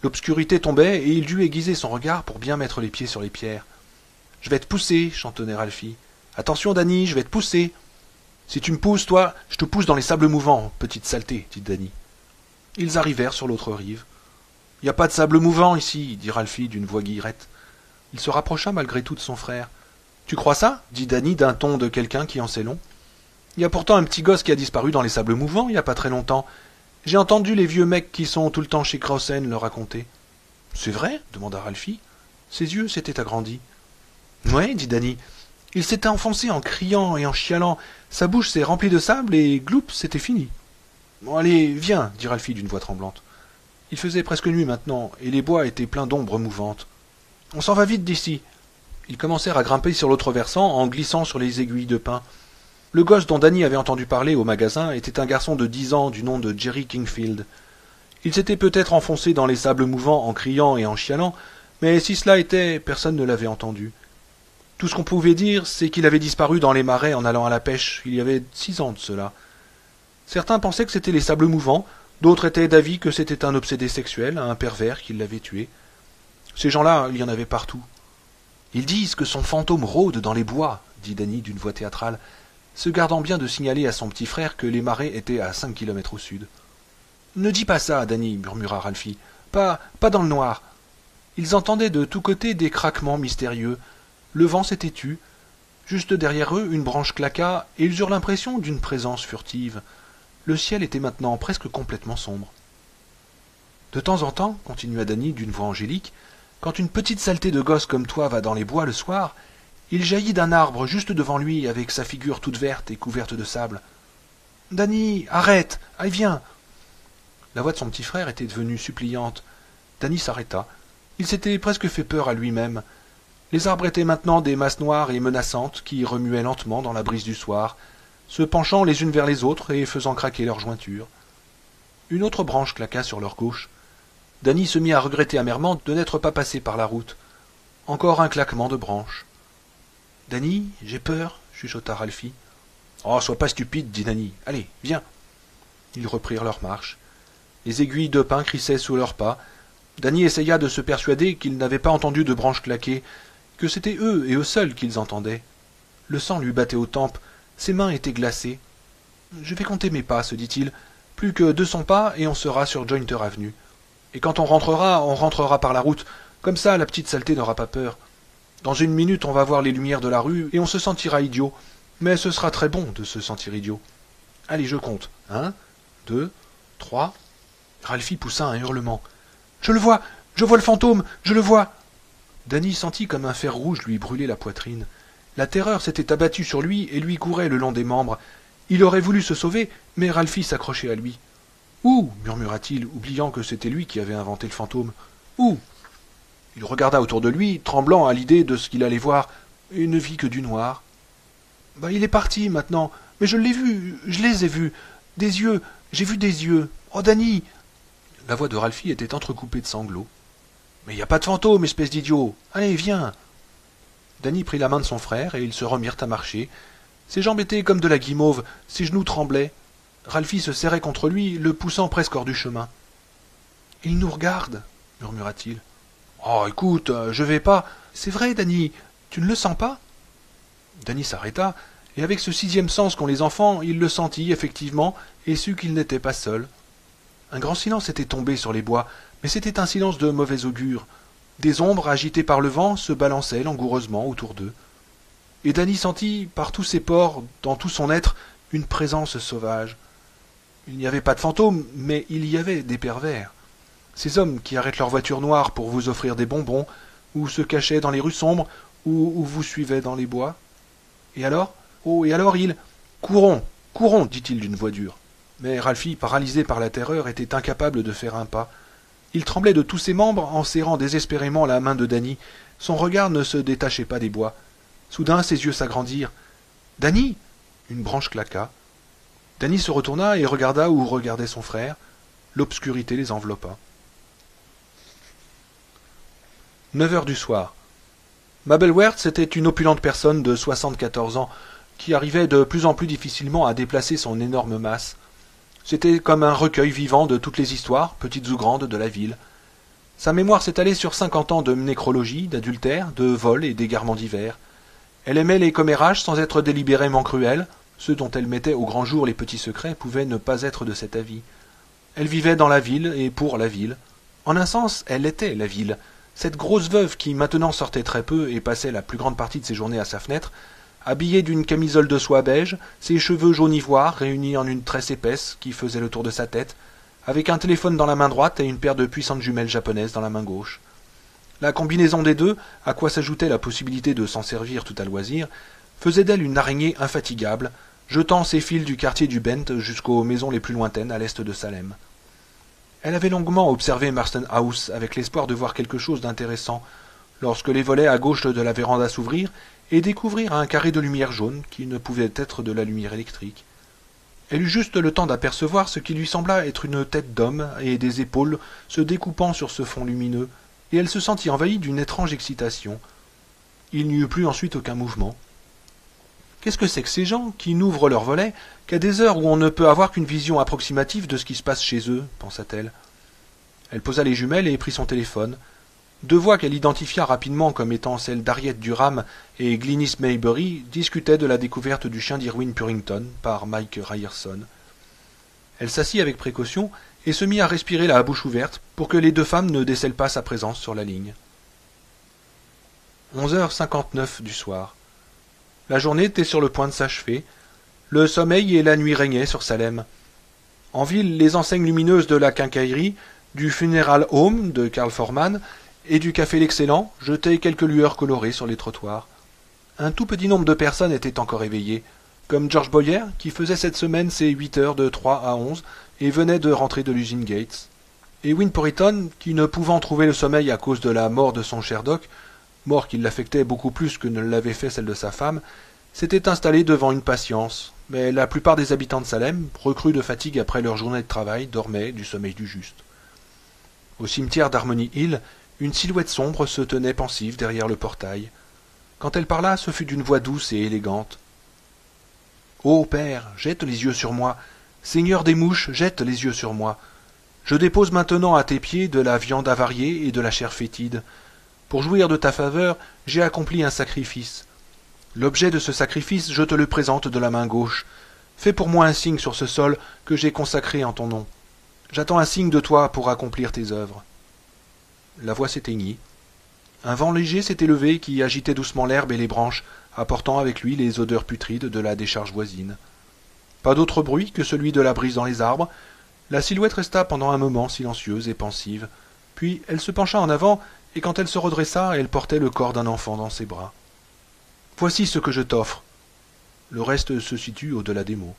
L'obscurité tombait et il dut aiguiser son regard pour bien mettre les pieds sur les pierres. « Je vais te pousser, » chantonnait Ralphie. « Attention, Danny, je vais te pousser. »« Si tu me pousses, toi, je te pousse dans les sables mouvants, petite saleté, » dit Danny. Ils arrivèrent sur l'autre rive. « Y a pas de sable mouvant ici, » dit Ralphie d'une voix guillerette. Il se rapprocha malgré tout de son frère. « Tu crois ça ?» dit Danny d'un ton de quelqu'un qui en sait long. « Il y a pourtant un petit gosse qui a disparu dans les sables mouvants il n'y a pas très longtemps. J'ai entendu les vieux mecs qui sont tout le temps chez Krausen le raconter. »« C'est vrai ?» demanda Ralphie. Ses yeux s'étaient agrandis. « Ouais, » dit Danny. « Il s'était enfoncé en criant et en chialant. Sa bouche s'est remplie de sable et gloup, c'était fini. »« Bon, allez, viens » dit Ralphie d'une voix tremblante. Il faisait presque nuit maintenant, et les bois étaient pleins d'ombres mouvantes. « On s'en va vite d'ici. » Ils commencèrent à grimper sur l'autre versant en glissant sur les aiguilles de pin. Le gosse dont Danny avait entendu parler au magasin était un garçon de 10 ans du nom de Jerry Kingfield. Il s'était peut-être enfoncé dans les sables mouvants en criant et en chialant, mais si cela était, personne ne l'avait entendu. Tout ce qu'on pouvait dire, c'est qu'il avait disparu dans les marais en allant à la pêche, il y avait 6 ans de cela. Certains pensaient que c'était les sables mouvants, d'autres étaient d'avis que c'était un obsédé sexuel, un pervers qui l'avait tué. Ces gens-là, il y en avait partout. « Ils disent que son fantôme rôde dans les bois, » dit Danny d'une voix théâtrale, se gardant bien de signaler à son petit frère que les marais étaient à 5 kilomètres au sud. « Ne dis pas ça, Danny, » murmura Ralphie. « Pas dans le noir. » Ils entendaient de tous côtés des craquements mystérieux. Le vent s'était tu. Juste derrière eux, une branche claqua, et ils eurent l'impression d'une présence furtive. Le ciel était maintenant presque complètement sombre. « De temps en temps, » continua Danny d'une voix angélique, quand une petite saleté de gosse comme toi va dans les bois le soir, il jaillit d'un arbre juste devant lui avec sa figure toute verte et couverte de sable. « Danny, arrête, allez, viens !» La voix de son petit frère était devenue suppliante. Danny s'arrêta. Il s'était presque fait peur à lui-même. Les arbres étaient maintenant des masses noires et menaçantes qui remuaient lentement dans la brise du soir, se penchant les unes vers les autres et faisant craquer leurs jointures. Une autre branche claqua sur leur gauche. Danny se mit à regretter amèrement de n'être pas passé par la route. Encore un claquement de branches. « Danny, j'ai peur, » chuchota Ralphie. « Oh, sois pas stupide, » dit Danny. « Allez, viens. » Ils reprirent leur marche. Les aiguilles de pin crissaient sous leurs pas. Danny essaya de se persuader qu'il n'avait pas entendu de branches claquer. que c'était eux et eux seuls qu'ils entendaient. Le sang lui battait aux tempes, ses mains étaient glacées. « Je vais compter mes pas, se dit-il. Plus que 200 pas et on sera sur Jointer Avenue. Et quand on rentrera par la route. Comme ça, la petite saleté n'aura pas peur. Dans 1 minute, on va voir les lumières de la rue et on se sentira idiot. Mais ce sera très bon de se sentir idiot. Allez, je compte. 1, 2, 3... » Ralphie poussa un hurlement. « Je le vois! Je vois le fantôme! Je le vois !» Danny sentit comme un fer rouge lui brûler la poitrine. La terreur s'était abattue sur lui et lui courait le long des membres. Il aurait voulu se sauver, mais Ralphie s'accrochait à lui. « Où ?» murmura-t-il, oubliant que c'était lui qui avait inventé le fantôme. « Où ?» Il regarda autour de lui, tremblant à l'idée de ce qu'il allait voir, et ne vit que du noir. « Il est parti, maintenant. Mais je l'ai vu, je les ai vus. Des yeux, j'ai vu des yeux. Oh, Danny !» La voix de Ralphie était entrecoupée de sanglots. « Mais il n'y a pas de fantôme, espèce d'idiot. Allez, viens !» Danny prit la main de son frère, et ils se remirent à marcher. Ses jambes étaient comme de la guimauve, ses genoux tremblaient. Ralphie se serrait contre lui, le poussant presque hors du chemin. « Il nous regarde, » murmura-t-il. « Oh, écoute, je vais pas. C'est vrai, Danny, tu ne le sens pas ?» Danny s'arrêta, et avec ce 6e sens qu'ont les enfants, il le sentit, effectivement, et sut qu'il n'était pas seul. Un grand silence était tombé sur les bois, mais c'était un silence de mauvais augure. Des ombres, agitées par le vent, se balançaient langoureusement autour d'eux. Et Danny sentit, par tous ses pores, dans tout son être, une présence sauvage. Il n'y avait pas de fantômes, mais il y avait des pervers. Ces hommes qui arrêtent leur voiture noire pour vous offrir des bonbons, ou se cachaient dans les rues sombres, ou vous suivaient dans les bois. Et alors ? Oh, et alors il... « Courons, courons !» dit-il d'une voix dure. Mais Ralphie, paralysé par la terreur, était incapable de faire un pas. Il tremblait de tous ses membres en serrant désespérément la main de Danny. Son regard ne se détachait pas des bois. Soudain, ses yeux s'agrandirent. « Danny !» Une branche claqua. Danny se retourna et regarda où regardait son frère. L'obscurité les enveloppa. 9 heures du soir. Mabel Wertz était une opulente personne de 74 ans qui arrivait de plus en plus difficilement à déplacer son énorme masse. C'était comme un recueil vivant de toutes les histoires, petites ou grandes, de la ville. Sa mémoire s'étalait sur 50 ans de nécrologie, d'adultère, de vol et d'égarements divers. Elle aimait les commérages sans être délibérément cruelle. Ceux dont elle mettait au grand jour les petits secrets pouvaient ne pas être de cet avis. Elle vivait dans la ville et pour la ville. En un sens, elle était la ville. Cette grosse veuve qui maintenant sortait très peu et passait la plus grande partie de ses journées à sa fenêtre, habillée d'une camisole de soie beige, ses cheveux jaune ivoire réunis en une tresse épaisse qui faisait le tour de sa tête, avec un téléphone dans la main droite et une paire de puissantes jumelles japonaises dans la main gauche. La combinaison des deux, à quoi s'ajoutait la possibilité de s'en servir tout à loisir, faisait d'elle une araignée infatigable, jetant ses fils du quartier du Bent jusqu'aux maisons les plus lointaines à l'est de Salem. Elle avait longuement observé Marston House avec l'espoir de voir quelque chose d'intéressant, lorsque les volets à gauche de la véranda s'ouvrirent et découvrirent un carré de lumière jaune qui ne pouvait être de la lumière électrique. Elle eut juste le temps d'apercevoir ce qui lui sembla être une tête d'homme et des épaules se découpant sur ce fond lumineux, et elle se sentit envahie d'une étrange excitation. Il n'y eut plus ensuite aucun mouvement. Qu'est-ce que c'est que ces gens qui n'ouvrent leurs volets qu'à des heures où on ne peut avoir qu'une vision approximative de ce qui se passe chez eux, pensa-t-elle. Elle posa les jumelles et prit son téléphone. 2 voix qu'elle identifia rapidement comme étant celles d'Harriet Durham et Glynis Maybury discutaient de la découverte du chien d'Irwin Purrington par Mike Ryerson. Elle s'assit avec précaution et se mit à respirer la bouche ouverte pour que les 2 femmes ne décèlent pas sa présence sur la ligne. 11h59 du soir. La journée était sur le point de s'achever. Le sommeil et la nuit régnaient sur Salem. En ville, les enseignes lumineuses de la quincaillerie, du Funeral Home de Carl Foreman et du Café L'Excellent jetaient quelques lueurs colorées sur les trottoirs. Un tout petit nombre de personnes étaient encore éveillées, comme George Boyer, qui faisait cette semaine ses 8 heures de 3 à 11 et venait de rentrer de l'usine Gates, et Win Puriton, qui, ne pouvant trouver le sommeil à cause de la mort de son cher Doc, mort qui l'affectait beaucoup plus que ne l'avait fait celle de sa femme, s'était installé devant une patience, mais la plupart des habitants de Salem, recrues de fatigue après leur journée de travail, dormaient du sommeil du juste. Au cimetière d'Harmony Hill, une silhouette sombre se tenait pensive derrière le portail. Quand elle parla, ce fut d'une voix douce et élégante. « Ô père, jette les yeux sur moi. Seigneur des mouches, jette les yeux sur moi. Je dépose maintenant à tes pieds de la viande avariée et de la chair fétide. Pour jouir de ta faveur, j'ai accompli un sacrifice. L'objet de ce sacrifice, je te le présente de la main gauche. Fais pour moi un signe sur ce sol que j'ai consacré en ton nom. J'attends un signe de toi pour accomplir tes œuvres. » La voix s'éteignit. Un vent léger s'était levé qui agitait doucement l'herbe et les branches, apportant avec lui les odeurs putrides de la décharge voisine. Pas d'autre bruit que celui de la brise dans les arbres. La silhouette resta pendant un moment silencieuse et pensive, puis elle se pencha en avant, et quand elle se redressa, elle portait le corps d'un enfant dans ses bras. « Voici ce que je t'offre. » Le reste se situe au-delà des mots.